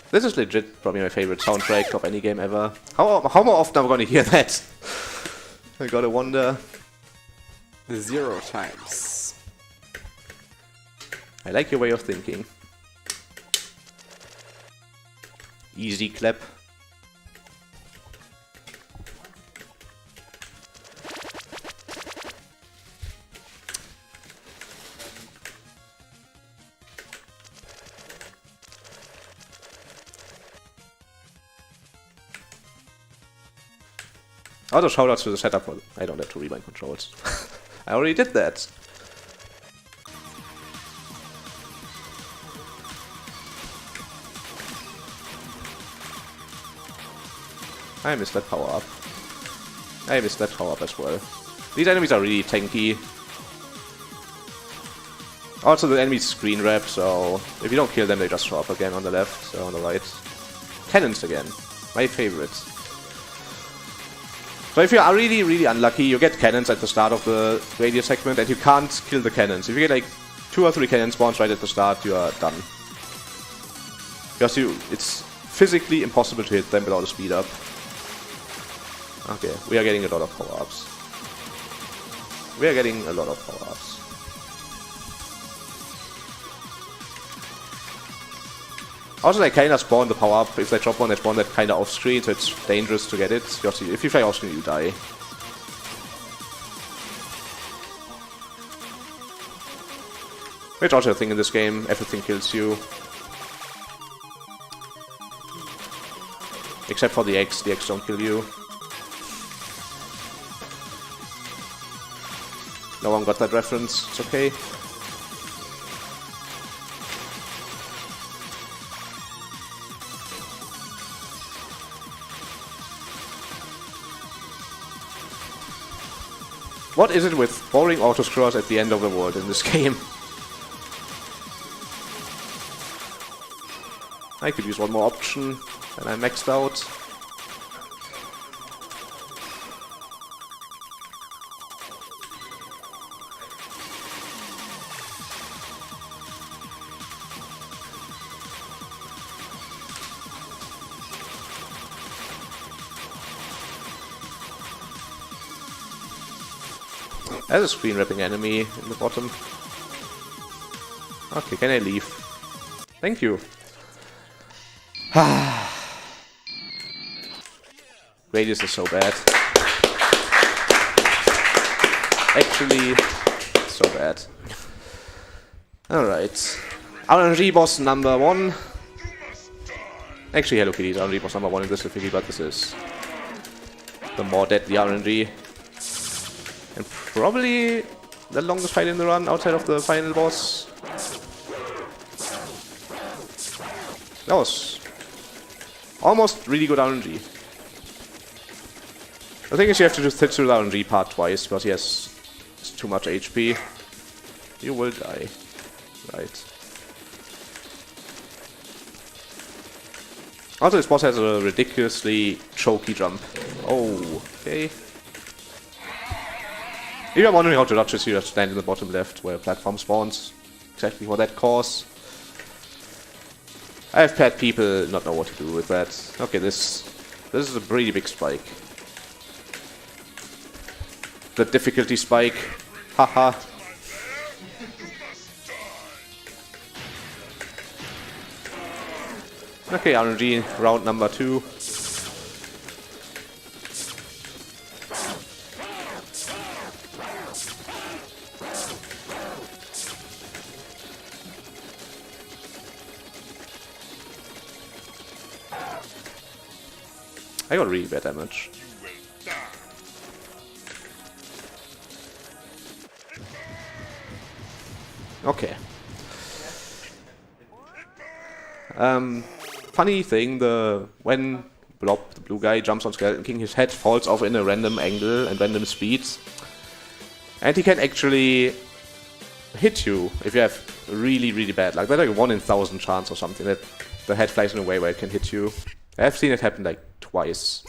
S1: This is legit probably my favorite soundtrack of any game ever. How more often am I gonna hear that? I gotta wonder.
S2: 0 times.
S1: I like your way of thinking. Easy clap. Also shoutouts to the setup for I don't have to rewind controls. I already did that. I missed that power up. I missed that power up as well. These enemies are really tanky. Also the enemies screen wrap, so if you don't kill them they just show up again on the left, so on the right. Cannons again. My favorite. So if you are really, really unlucky, you get cannons at the start of the radius segment and you can't kill the cannons. If you get like 2 or 3 cannon spawns right at the start, you are done. Because it's physically impossible to hit them without a speed up. Okay, we are getting a lot of power-ups. We are getting a lot of power-ups. Also, they kinda spawn the power-up. If they drop one, they spawn that kinda off-screen, so it's dangerous to get it. Because if you fly off-screen, you die. Which also a thing in this game, everything kills you. Except for the eggs don't kill you. No one got that reference, it's okay. What is it with boring autoscrollers at the end of the world in this game? I could use one more option, and I'm maxed out. There's a screen wrapping enemy in the bottom. Okay, can I leave? Thank you. Radius is so bad. Actually, so bad. Alright. RNG boss number 1. Actually, Hello Kitty is RNG boss number 1 in this difficulty, but this is the more deadly RNG. And probably the longest fight in the run outside of the final boss. That was almost really good RNG. The thing is, you have to just hit through the RNG part twice because he has too much HP. You will die. Right. Also, this boss has a ridiculously choky jump. Oh, okay. If you're wondering how to dodge this, you just stand in the bottom left where a platform spawns. Exactly for that cause. I have had people not know what to do with that. Okay, this is a pretty big spike. The difficulty spike. Haha. Okay, RNG round number 2. I got really bad damage. Okay. Funny thing, when Blob, the blue guy, jumps on Skeleton King, his head falls off in a random angle and random speeds. And he can actually hit you if you have really, really bad luck. That's like a 1 in 1,000 chance or something that the head flies in a way where it can hit you. I've seen it happen like twice.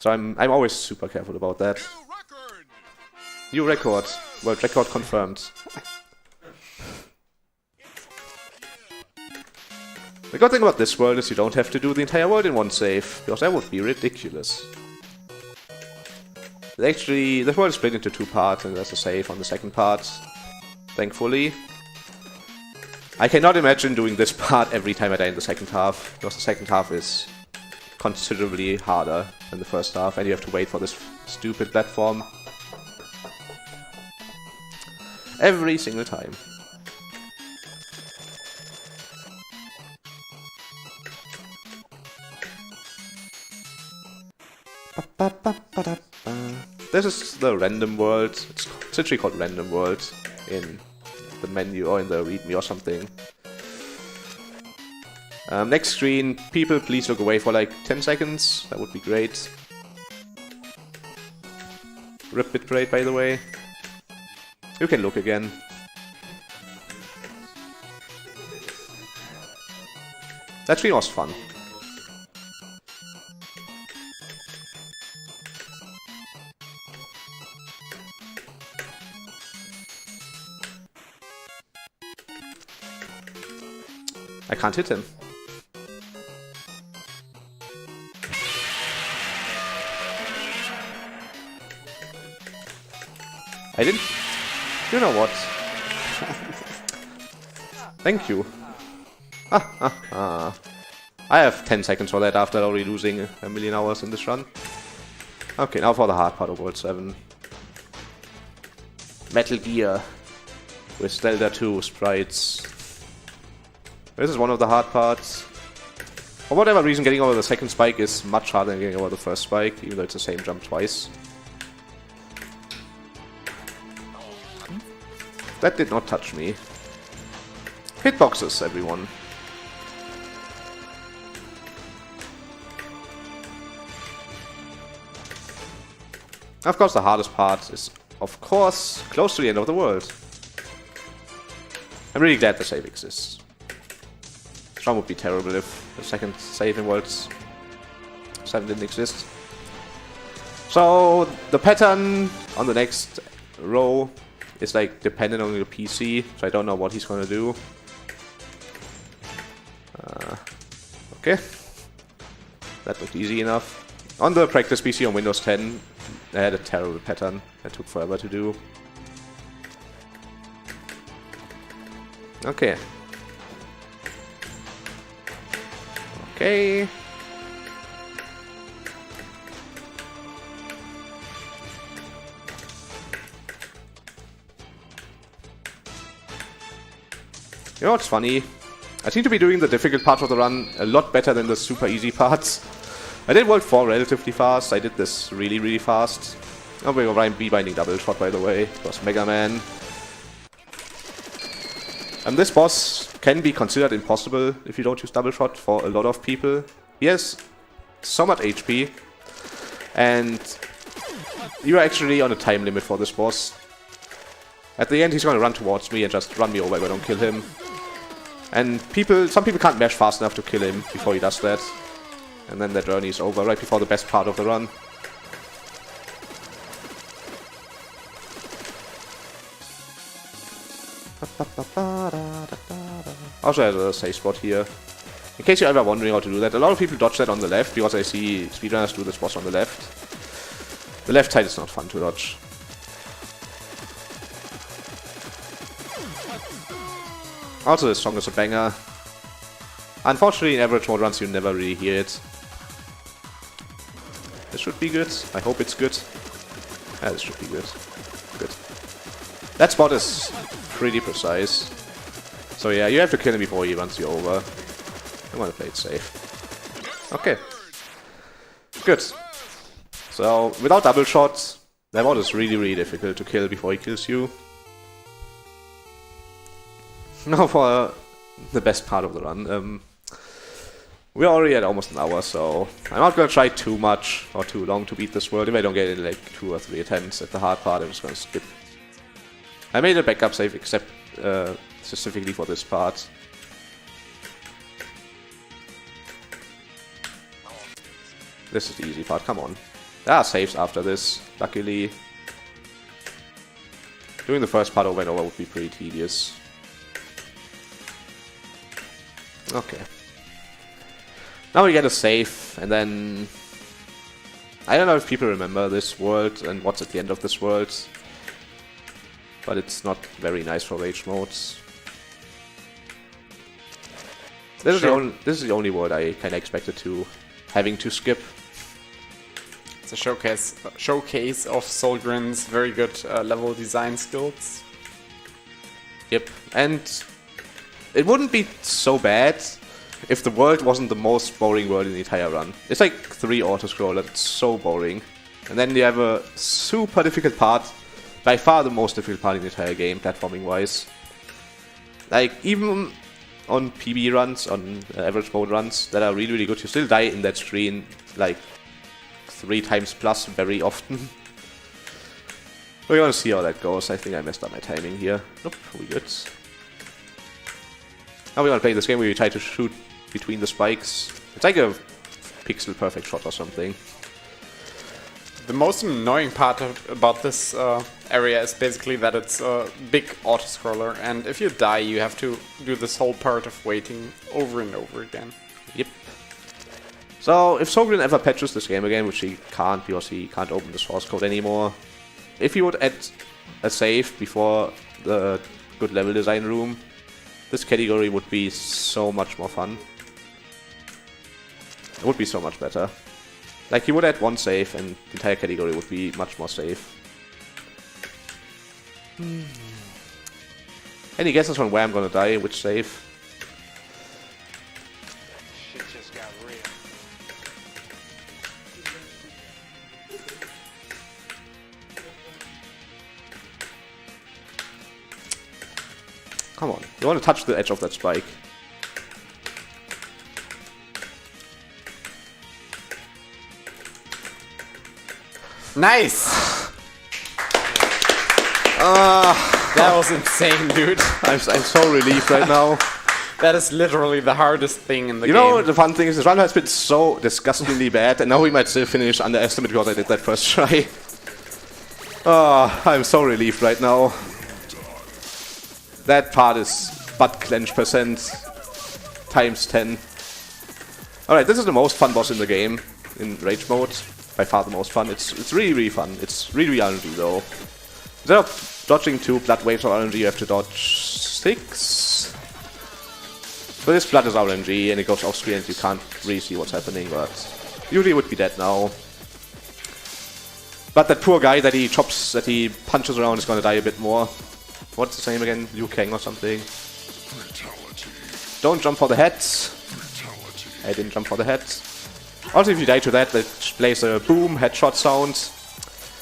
S1: So I'm always super careful about that. New record. World record confirmed. The good thing about this world is you don't have to do the entire world in one save, because that would be ridiculous. Actually, the world is split into 2 parts, and there's a save on the second part. Thankfully. I cannot imagine doing this part every time I die in the second half, because the second half is considerably harder than the first half, and you have to wait for this stupid platform. Every single time. This is the random world. It's literally called random world in the menu or in the readme or something. Next screen, people please look away for like 10 seconds. That would be great. Rip bitrate, by the way. You can look again. That screen was fun. I can't hit him. I didn't... You know what? Thank you. I have 10 seconds for that after already losing a million hours in this run. Okay, now for the hard part of World 7. Metal Gear with Delta 2 sprites. This is one of the hard parts. For whatever reason, getting over the second spike is much harder than getting over the first spike, even though it's the same jump twice. That did not touch me. Hitboxes, everyone. Of course, the hardest part is, of course, close to the end of the world. I'm really glad the save exists. This run would be terrible if the second save in World 7 didn't exist. So, the pattern on the next row is like dependent on your PC, so I don't know what he's gonna do. Okay. That looked easy enough. On the practice PC on Windows 10, I had a terrible pattern that took forever to do. Okay. Okay. You know what's funny? I seem to be doing the difficult part of the run a lot better than the super easy parts. I did World 4 relatively fast, I did this really, really fast. Oh, we were B-binding double shot, by the way. It was Mega Man. And this boss can be considered impossible if you don't use double shot for a lot of people. He has so much HP. And you are actually on a time limit for this boss. At the end, he's going to run towards me and just run me over if I don't kill him. And some people can't mash fast enough to kill him before he does that. And then their journey is over, right before the best part of the run. Also has a safe spot here. In case you're ever wondering how to do that, a lot of people dodge that on the left, because I see speedrunners do this boss on the left. The left side is not fun to dodge. Also, this song is a banger. Unfortunately, in average mode runs, you never really hear it. This should be good. I hope it's good. Yeah, this should be good. Good. That spot is pretty precise. So yeah, you have to kill him before he runs you over. I want to play it safe. Okay. Good. So, without double shots, that one is really, really difficult to kill before he kills you. Now for the best part of the run. We're already at almost an hour, so I'm not gonna try too much or too long to beat this world. If I don't get it in like 2 or 3 attempts at the hard part, I'm just gonna skip. I made a backup save except specifically for this part. This is the easy part, come on. There are saves after this, luckily. Doing the first part over and over would be pretty tedious. Okay. Now we get a save, and then... I don't know if people remember this world and what's at the end of this world. But it's not very nice for rage modes. This is the only world I kinda expected to having to skip.
S2: It's a showcase of Solgren's very good level design skills.
S1: Yep, and it wouldn't be so bad if the world wasn't the most boring world in the entire run. It's like 3 auto-scroller, it's so boring. And then you have a super difficult part, by far the most difficult part in the entire game, platforming-wise. Like, even on PB runs, on average mode runs, that are really, really good, you still die in that screen, like, 3 times plus very often. We're gonna see how that goes. I think I messed up my timing here. Nope, we good. Now we're gonna play this game where you try to shoot between the spikes. It's like a pixel perfect shot or something.
S2: The most annoying part about this area is basically that it's a big auto-scroller, and if you die you have to do this whole part of waiting over and over again.
S1: Yep. So, if Sogren ever patches this game again, which he can't because he can't open the source code anymore, if you would add a save before the good level design room, this category would be so much more fun. It would be so much better. Like, you would add one save and the entire category would be much more safe. Any guesses on where I'm gonna die? Which save?
S6: Shit just got real.
S1: Come on. You want to touch the edge of that spike.
S2: Nice! That was insane, dude.
S1: I'm so relieved right now.
S2: That is literally the hardest thing in the
S1: You
S2: game.
S1: know, the fun thing is this run has been so disgustingly bad, and now we might still finish underestimate because I did that first try. I'm so relieved right now. That part is butt clench percent times 10. Alright, this is the most fun boss in the game, in Rage mode. By far the most fun. It's really, really fun. It's really RNG though. Instead of dodging 2 blood waves of RNG, you have to dodge 6. So this blood is RNG and it goes off screen and you can't really see what's happening, but usually it would be dead now. But that poor guy that he chops, that he punches around is gonna die a bit more. What's his name again? Liu Kang or something. Don't jump for the head. I didn't jump for the head. Also, if you die to that, it plays a boom headshot sound.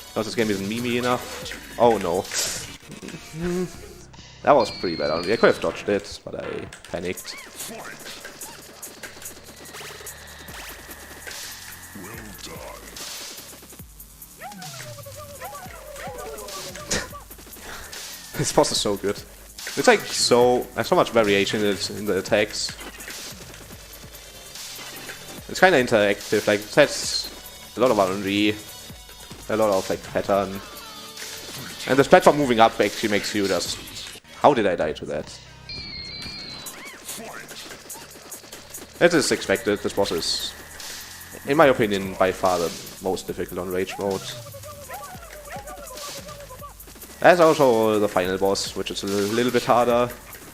S1: Because this game isn't memey enough. Oh no. That was pretty bad. I could have dodged it, but I panicked. This boss is so good. It's like there's so much variation in the attacks. It's kind of interactive, like it has a lot of RNG, a lot of like pattern. And this platform moving up actually makes you just... How did I die to that? It is expected. This boss is, in my opinion, by far the most difficult on Rage mode. There's also the final boss, which is a little bit harder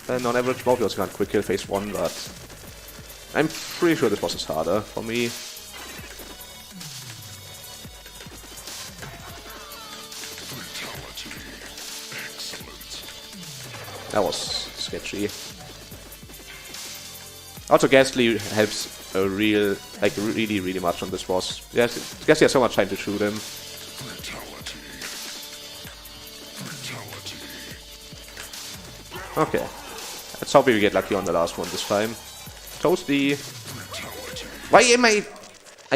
S1: than on average mode. You also can't quick kill phase 1, but I'm pretty sure this boss is harder for me. That was sketchy. Also, Ghastly helps really much on this boss. Yes, Ghastly has so much time to shoot him. Okay, let's hope we get lucky on the last one this time. Toasty. Why am I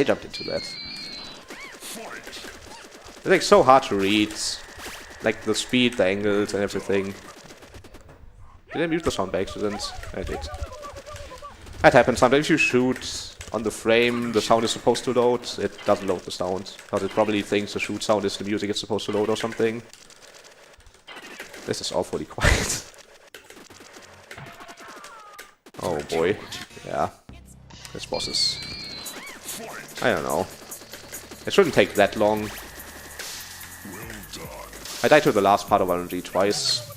S1: jumped into that. It's like so hard to read. Like the speed, the angles, and everything. Did I mute the sound by accident? I did. That happens sometimes. If you shoot on the frame the sound is supposed to load, it doesn't load the sound. Because it probably thinks the shoot sound is the music it's supposed to load or something. This is awfully quiet. Oh boy. Yeah. This boss is... I don't know. It shouldn't take that long. I died to the last part of RNG twice.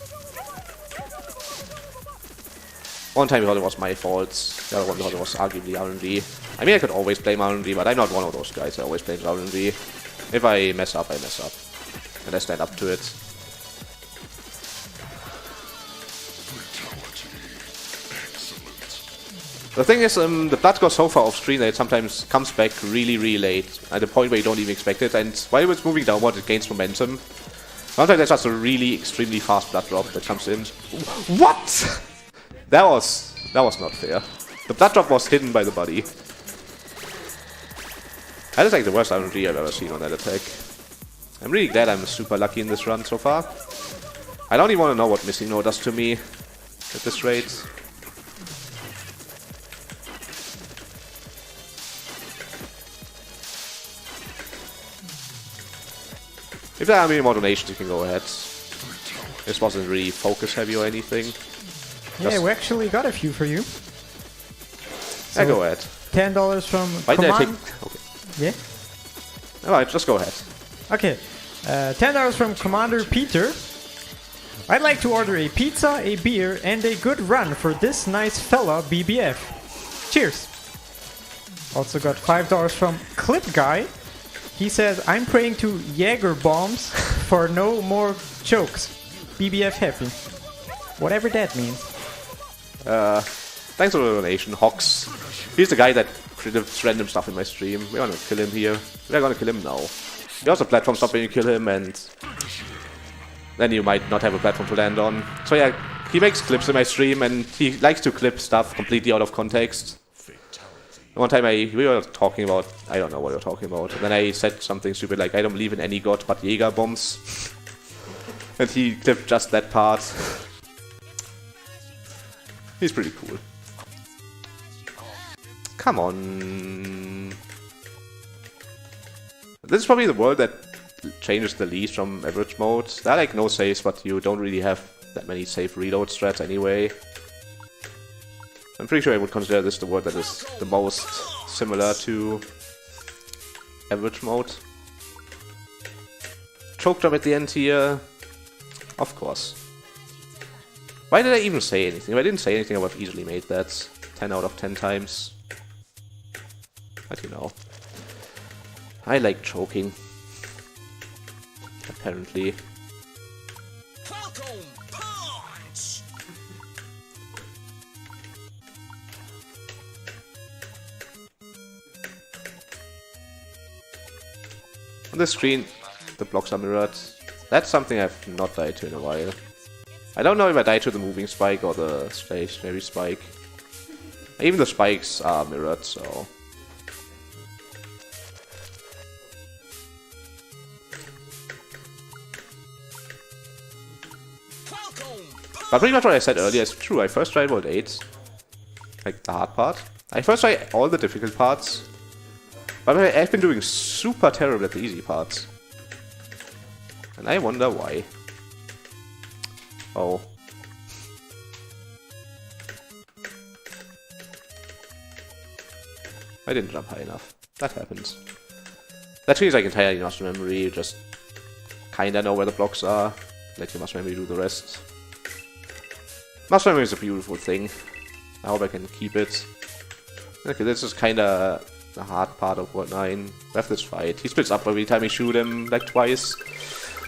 S1: One time because it was my fault, the other one because it was arguably RNG. I mean, I could always blame RNG, but I'm not one of those guys that always blames RNG. If I mess up, I mess up. And I stand up to it. The thing is, the blood goes so far off screen that it sometimes comes back really, really late, at a point where you don't even expect it, and while it's moving downward, it gains momentum. Sometimes there's just a really extremely fast blood drop that comes in. What? That was not fair. The blood drop was hidden by the body. That is like the worst RNG I've ever seen on that attack. I'm really glad I'm super lucky in this run so far. I don't even want to know what Missing No does to me at this rate. If there are any more donations, you can go ahead. This wasn't really focus heavy or anything.
S5: Yeah, we actually got a few for you.
S1: Yeah, go ahead.
S5: $10 from
S1: Why did I
S5: Command.
S1: take... Okay.
S5: Yeah?
S1: Alright, just go ahead.
S5: Okay. $10 from Commander Peter. I'd like to order a pizza, a beer, and a good run for this nice fella BBF. Cheers. Also got $5 from Clip Guy. He says, I'm praying to Jaeger bombs for no more chokes. BBF happy. Whatever that means.
S1: Thanks for the donation, Hox. He's the guy that creates random stuff in my stream. We're gonna kill him here. We're gonna kill him now. There's a platform stop when you kill him, and then you might not have a platform to land on. So yeah, he makes clips in my stream, and he likes to clip stuff completely out of context. One time we were talking about, I don't know what we were talking about, and then I said something stupid like, I don't believe in any god but Jaeger bombs. And he clipped just that part. He's pretty cool. Come on. This is probably the world that changes the least from average mode. There are like no saves, but you don't really have that many safe reload strats anyway. I'm pretty sure I would consider this the world that is the most similar to average mode. Choke drop at the end here. Of course. Why did I even say anything? If I didn't say anything, I would have easily made that 10 out of 10 times. But you know. I like choking. Apparently. On the screen, the blocks are mirrored. That's something I've not died to in a while. I don't know if I died to the moving spike or the stationary spike. Even the spikes are mirrored, so... But pretty much what I said earlier is true. I first tried World 8, like the hard part. I first tried all the difficult parts. But I've been doing super terrible at the easy parts. And I wonder why. Oh. I didn't jump high enough. That happens. That feels like entirely muscle memory. You just kinda know where the blocks are. Let your muscle memory do the rest. Muscle memory is a beautiful thing. I hope I can keep it. Okay, this is kinda the hard part of World 9. We have this fight. He splits up every time we shoot him, like twice.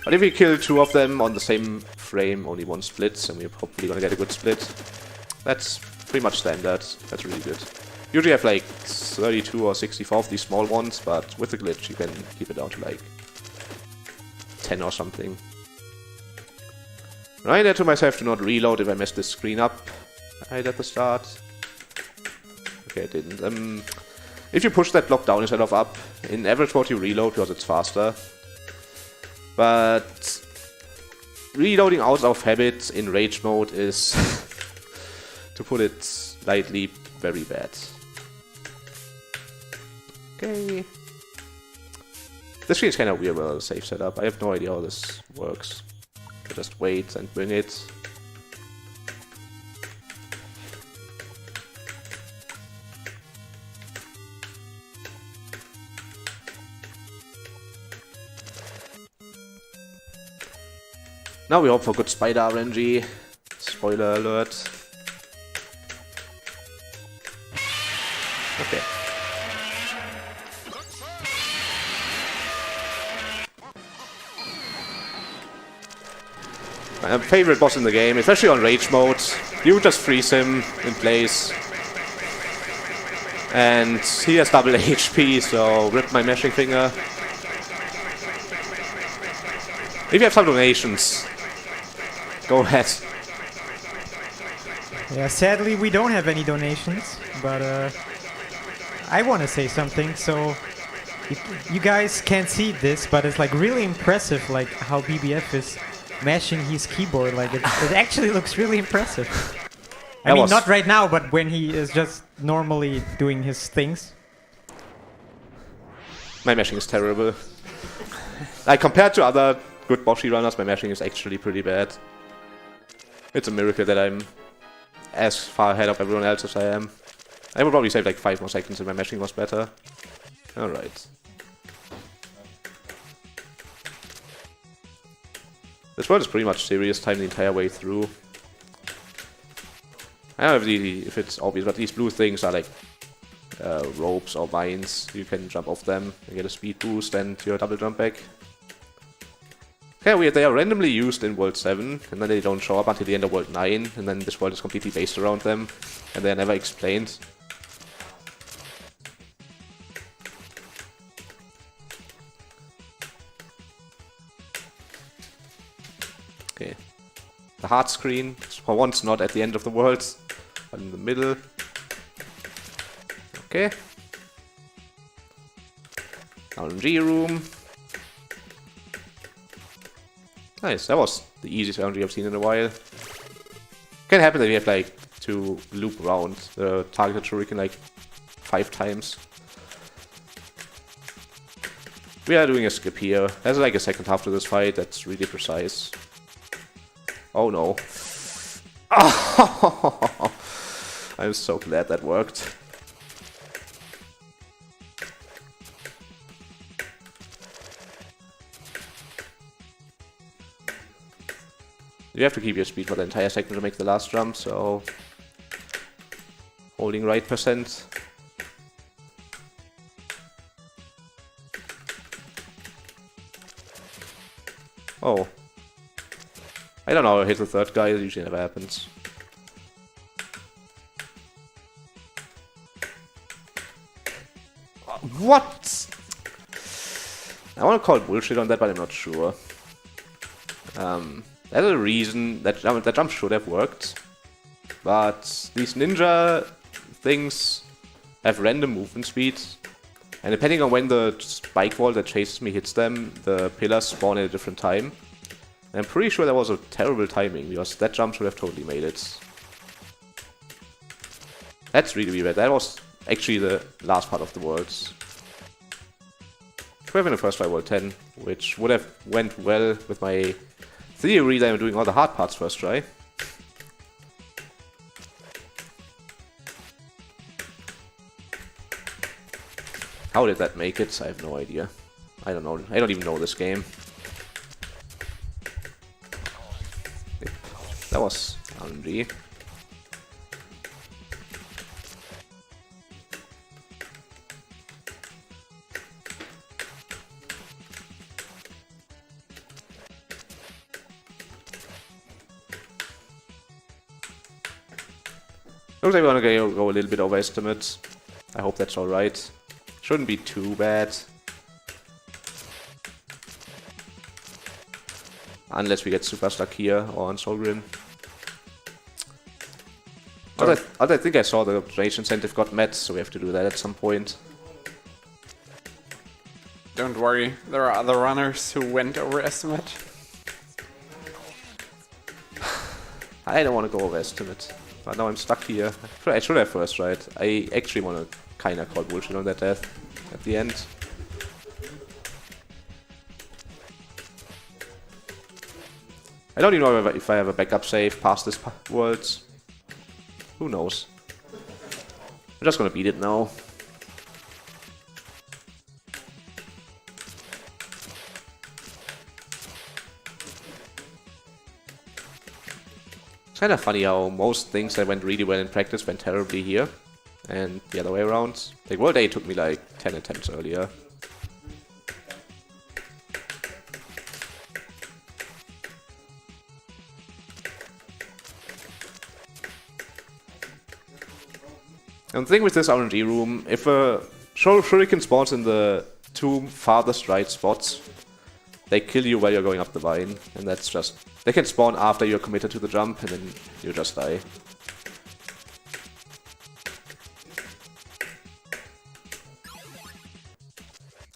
S1: But if we kill two of them on the same frame, only one splits, and we're probably gonna get a good split. That's pretty much standard. That's really good. Usually have like 32 or 64 of these small ones, but with the glitch you can keep it down to like 10 or something. Right, I told myself to not reload if I messed this screen up right at the start. Okay, I didn't. If you push that block down instead of up, in average mode you reload because it's faster. But reloading out of habit in rage mode is, to put it lightly, very bad. Okay. This screen is kind of weird with a safe setup. I have no idea how this works. I just wait and bring it. Now we hope for good spider RNG. Spoiler alert. Okay. My favorite boss in the game, especially on rage mode. You just freeze him in place. And he has double HP, so rip my mashing finger. If you have some donations, go ahead.
S5: Yeah, sadly we don't have any donations, but I want to say something. So you guys can't see this, but it's like really impressive, like how BBF is mashing his keyboard. Like it actually looks really impressive. I mean, not right now, but when he is just normally doing his things.
S1: My mashing is terrible. Like compared to other good Boshy runners, my mashing is actually pretty bad. It's a miracle that I'm as far ahead of everyone else as I am. I would probably save like 5 more seconds if my mashing was better. Alright. This world is pretty much serious time the entire way through. I don't know if it's obvious, but these blue things are like ropes or vines. You can jump off them and get a speed boost and your double jump back. Okay, weird. They are randomly used in World 7, and then they don't show up until the end of World 9, and then this world is completely based around them, and they're never explained. Okay. The heart screen, for once not at the end of the world, but in the middle. Okay. RNG room. Nice, that was the easiest RNG I've seen in a while. Can happen that you have like to loop around the targeted shuriken like 5 times. We are doing a skip here. There's like a second half to this fight that's really precise. Oh no. I'm so glad that worked. You have to keep your speed for the entire segment to make the last jump, so holding right percent. Oh. I don't know, I hit the third guy, it usually never happens. What? I want to call bullshit on that, but I'm not sure. There's a reason that jump should have worked, but these ninja things have random movement speed, and depending on when the spike wall that chases me hits them, the pillars spawn at a different time. And I'm pretty sure that was a terrible timing, because that jump should have totally made it. That's really bad. That was actually the last part of the worlds. Could have been the first try World 10, which would have went well with my theory that I'm doing all the hard parts first try. How did that make it? I have no idea. I don't know. I don't even know this game. Yep. That was RNG. Looks like we're gonna go a little bit over estimate. I hope that's alright. Shouldn't be too bad. Unless we get super stuck here or on Solgrim. I think I saw the rage incentive got met, so we have to do that at some point.
S2: Don't worry, there are other runners who went over estimate.
S1: I don't want to go over estimate. But now I'm stuck here. I should have first, right? I actually want to kinda call bullshit on that death at the end. I don't even know if I have a backup save past this world. Who knows? I'm just gonna beat it now. It's kind of funny how most things that went really well in practice went terribly here, and the other way around. Like World 8 took me like 10 attempts earlier. And the thing with this RNG room, if a shuriken spawns in the 2 farthest right spots, they kill you while you're going up the vine, and that's just... They can spawn after you're committed to the jump, and then you just die.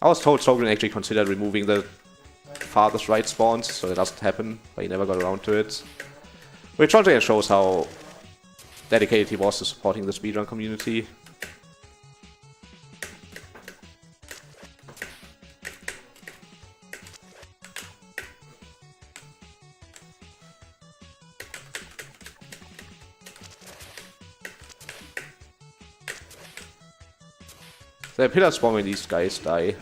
S1: I was told Soglin actually considered removing the farthest right spawns, so it doesn't happen, but he never got around to it. Which once again shows how dedicated he was to supporting the speedrun community. The pillars spawn when these guys die,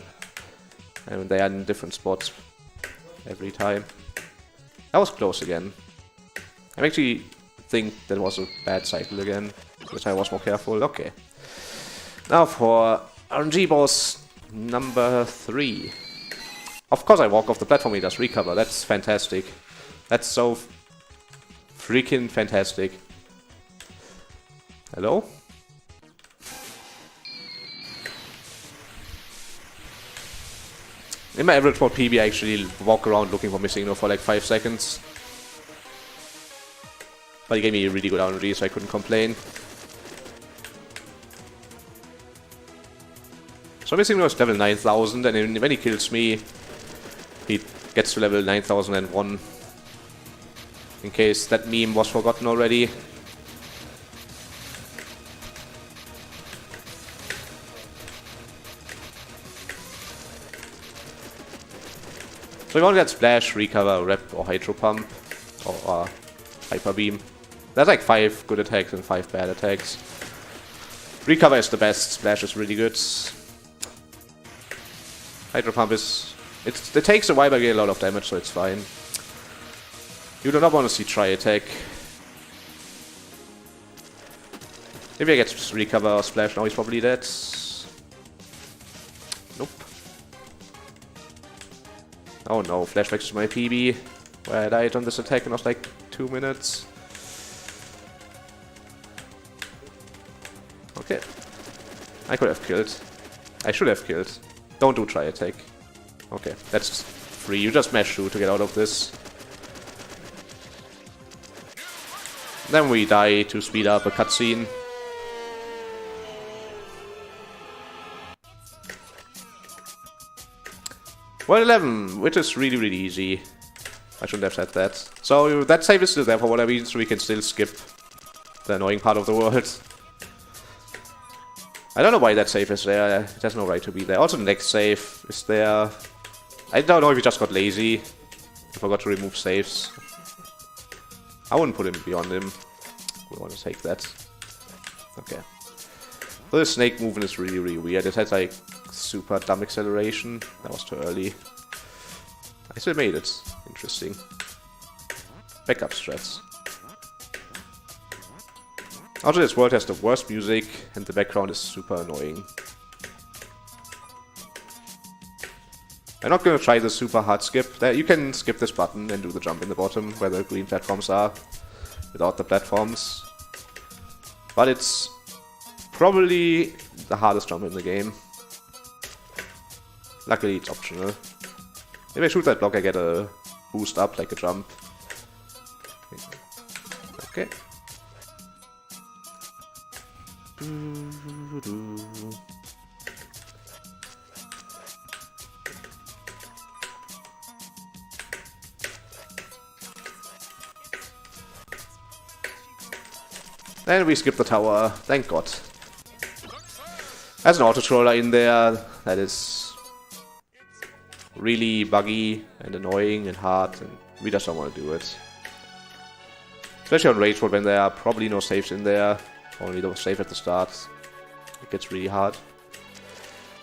S1: and they are in different spots every time. That was close again. I actually think that was a bad cycle again. Which I was more careful. Okay. Now for RNG boss number 3. Of course I walk off the platform, he does recover. That's fantastic. That's so freaking fantastic. Hello? In my average mode PB I actually walk around looking for missing for like 5 seconds. But he gave me a really good RNG, so I couldn't complain. So missing is level 9000, and when he kills me, he gets to level 9001. In case that meme was forgotten already. So you want to get Splash, Recover, Rep, or Hydro Pump, or Hyper Beam. There's like 5 good attacks and 5 bad attacks. Recover is the best, Splash is really good. Hydro Pump is... It takes a while but I get a lot of damage, so it's fine. You do not want to see Tri Attack. Maybe I get Recover or Splash, now he's probably dead. Nope. Oh no, flashbacks to my PB, where I died on this attack in like 2 minutes. Okay. I could have killed. I should have killed. Don't do Tri Attack. Okay, that's free. You just mash through to get out of this. Then we die to speed up a cutscene. Well, 11, which is really, really easy. I shouldn't have said that. So that save is still there for whatever reason, so we can still skip the annoying part of the world. I don't know why that save is there. It has no right to be there. Also, the next save is there. I don't know if he just got lazy. I forgot to remove saves. I wouldn't put him beyond him. We want to take that. Okay. So the snake movement is really, really weird. It has like super dumb acceleration. That was too early. I still made it. Interesting. Backup strats. Also, this world has the worst music, and the background is super annoying. I'm not gonna try the super hard skip. You can skip this button and do the jump in the bottom, where the green platforms are, without the platforms. But it's probably the hardest jump in the game. Luckily, it's optional. If I shoot that block, I get a boost up, like a jump. Okay. And we skip the tower, thank god. There's an auto-troller in there that is really buggy and annoying and hard, and we just don't want to do it. Especially on Rage mode when there are probably no saves in there, only the save at the start. It gets really hard.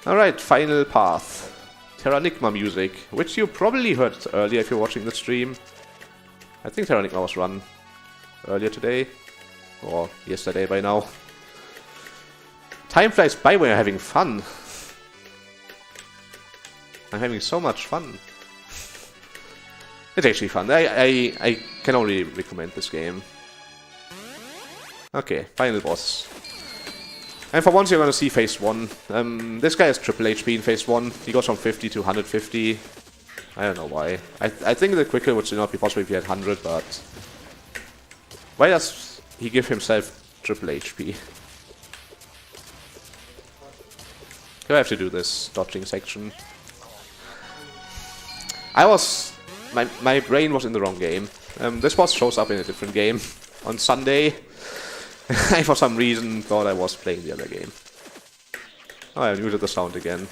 S1: Alright, final path. Terranigma music, which you probably heard earlier if you're watching the stream. I think Terranigma was run earlier today. Or yesterday by now. Time flies by when you're having fun. I'm having so much fun. It's actually fun. I can only recommend this game. Okay, final boss. And for once you're gonna see phase 1. This guy has triple HP in phase 1. He goes from 50 to 150. I don't know why. I think the quicker would still not be possible if he had 100, but... Why does he give himself triple HP? Do I have to do this dodging section? My brain was in the wrong game. This boss shows up in a different game on Sunday. I for some reason thought I was playing the other game. Oh, I muted the sound again.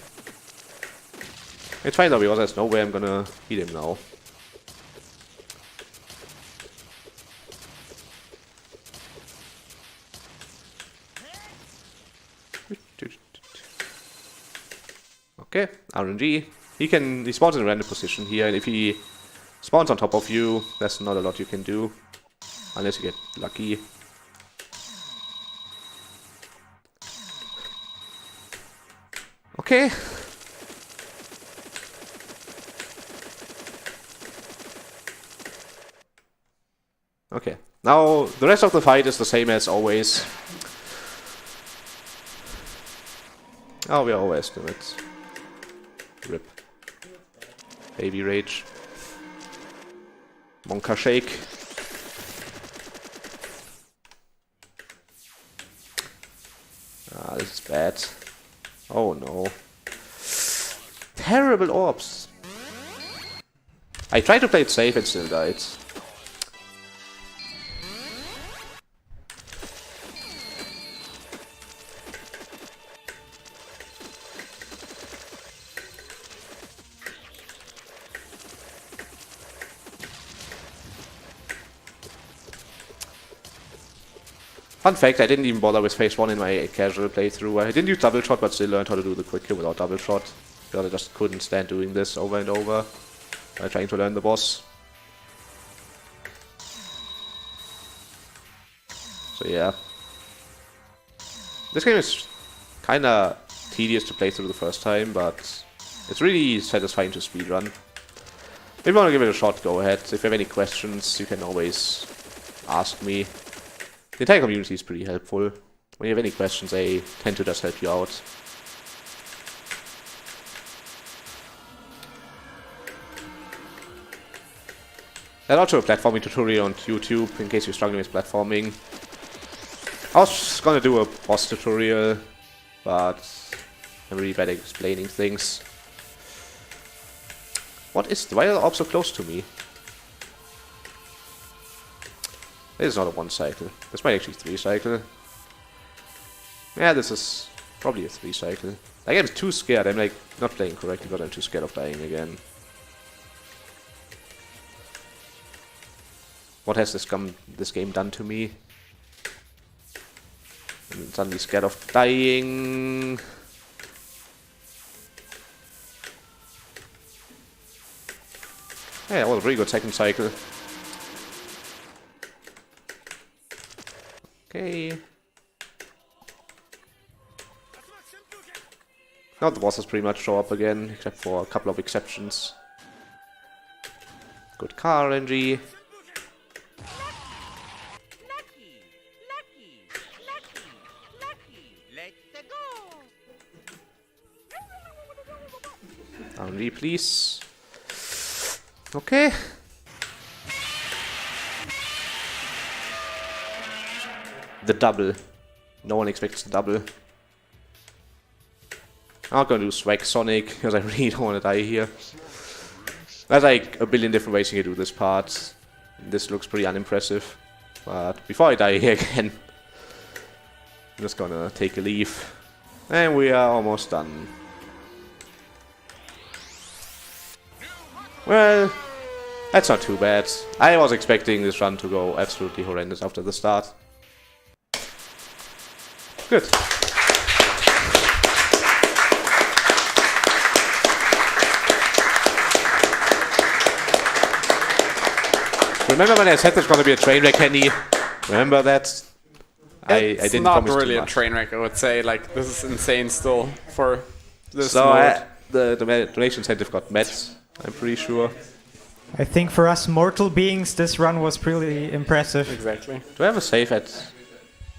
S1: It's fine though, because there's no way I'm gonna beat him now. Okay, RNG. He spawns in a random position here, and if he Spawns on top of you. There's not a lot you can do. Unless you get lucky. Okay. Okay. Now, the rest of the fight is the same as always. Oh, we are overestimated. RIP. Baby Rage. Monka Shake. Ah, this is bad. Oh no. Terrible orbs. I tried to play it safe and still died. Fun fact, I didn't even bother with phase 1 in my casual playthrough. I didn't use double shot, but still learned how to do the quick kill without double shot. Because I just couldn't stand doing this over and over by trying to learn the boss. So yeah. This game is kinda tedious to play through the first time, but it's really satisfying to speedrun. If you want to give it a shot, go ahead. If you have any questions, you can always ask me. The entire community is pretty helpful. When you have any questions, they tend to just help you out. There's also a platforming tutorial on YouTube in case you're struggling with platforming. I was gonna do a boss tutorial, but I'm really bad at explaining things. Why are the orbs so close to me? This is not a 1 cycle. This might actually 3 cycle. Yeah, this is probably a 3 cycle. Like, I'm too scared. I'm like not playing correctly, but I'm too scared of dying again. What has this game done to me? I'm suddenly scared of dying. Yeah, that was a really good 2nd cycle. Okay. Now the bosses pretty much show up again, except for a couple of exceptions. Good car RNG. RNG, please. Okay. The double. No one expects the double. I'm not gonna do Swag Sonic, because I really don't want to die here. There's like a billion different ways you can do this part. This looks pretty unimpressive. But before I die here again, I'm just gonna take a leave. And we are almost done. Well, that's not too bad. I was expecting this run to go absolutely horrendous after the start. Good. Remember when I said there's going to be a train wreck, Kenny? Remember that? I didn't promise too much.
S2: It's not really a train wreck, I would say. Like, this is insane still for this
S1: so
S2: mode.
S1: The donation incentive got met, I'm pretty sure.
S5: I think for us mortal beings, this run was pretty impressive.
S2: Exactly.
S1: Do I have a save at...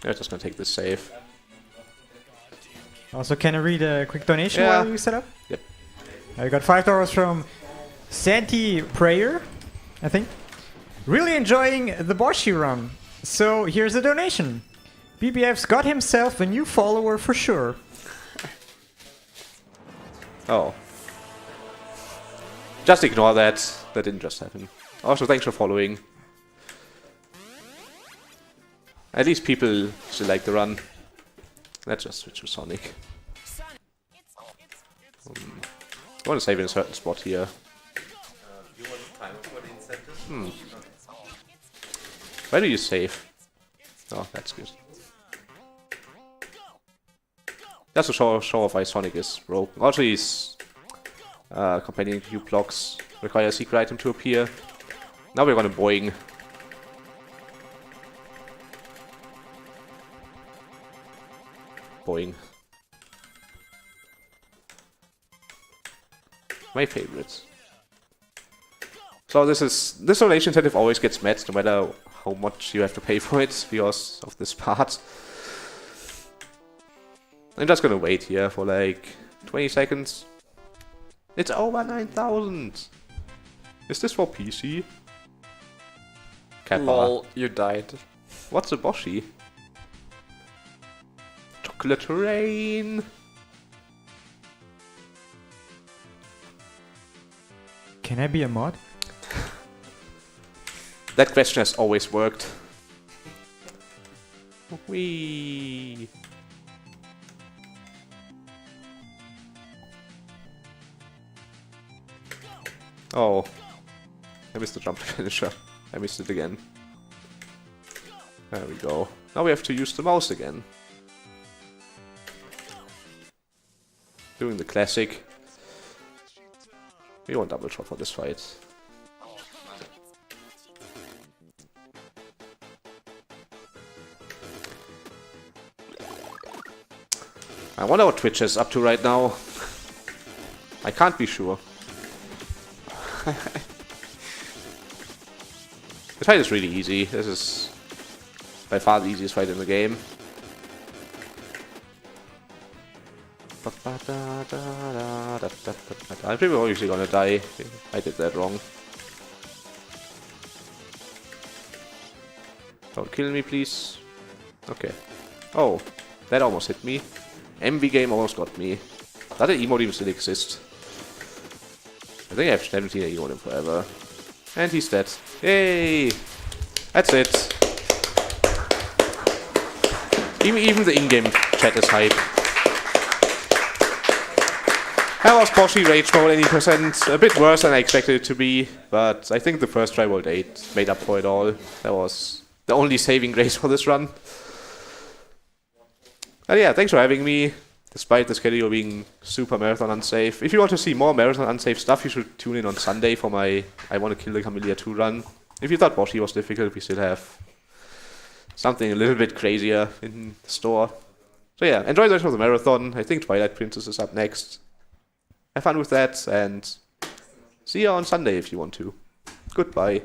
S1: I'm just going to take this save.
S5: Also, can I read a quick donation
S1: Yeah.
S5: while you set up?
S1: Yep.
S5: I got $5 from Santi Prayer, I think. Really enjoying the Boshy run. So here's a donation. BBF's got himself a new follower for sure.
S1: Oh. Just ignore that. That didn't just happen. Also, thanks for following. At least people still like the run. Let's just switch to Sonic. I want to save in a certain spot here. Where do you save? Oh, that's good. Just to show off why Sonic is broken. Also, his companion cube blocks require a secret item to appear. Now we're gonna boing. Boing. My favorites. So this donation incentive always gets met no matter how much you have to pay for it because of this part. I'm just gonna wait here for like 20 seconds. It's over 9,000! Is this for PC? Kappa.
S2: Lol, you died.
S1: What's a Boshy? Chocolate rain!
S5: Can I be a mod?
S1: That question has always worked. Whee! Oh. I missed the jump finisher. I missed it again. There we go. Now we have to use the mouse again. Doing the classic. We want double shot for this fight. I wonder what Twitch is up to right now. I can't be sure. The fight is really easy. This is by far the easiest fight in the game. I'm pretty obviously gonna die. I did that wrong. Don't kill me, please. Okay. Oh, that almost hit me. MV game almost got me. Does the emote even still exist? I think I haven't seen an emote in forever. And he's dead. Yay! That's it. Even the in-game chat is hype. That was Boshy Rage Mode 80%. A bit worse than I expected it to be, but I think the first try World 8 made up for it all. That was the only saving grace for this run. And yeah, thanks for having me, despite the schedule being super marathon unsafe. If you want to see more marathon unsafe stuff, you should tune in on Sunday for my I Want to Kill the Camellia 2 run. If you thought Boshy was difficult, we still have something a little bit crazier in the store. So yeah, enjoy the rest of the marathon. I think Twilight Princess is up next. Have fun with that, and see you on Sunday if you want to. Goodbye.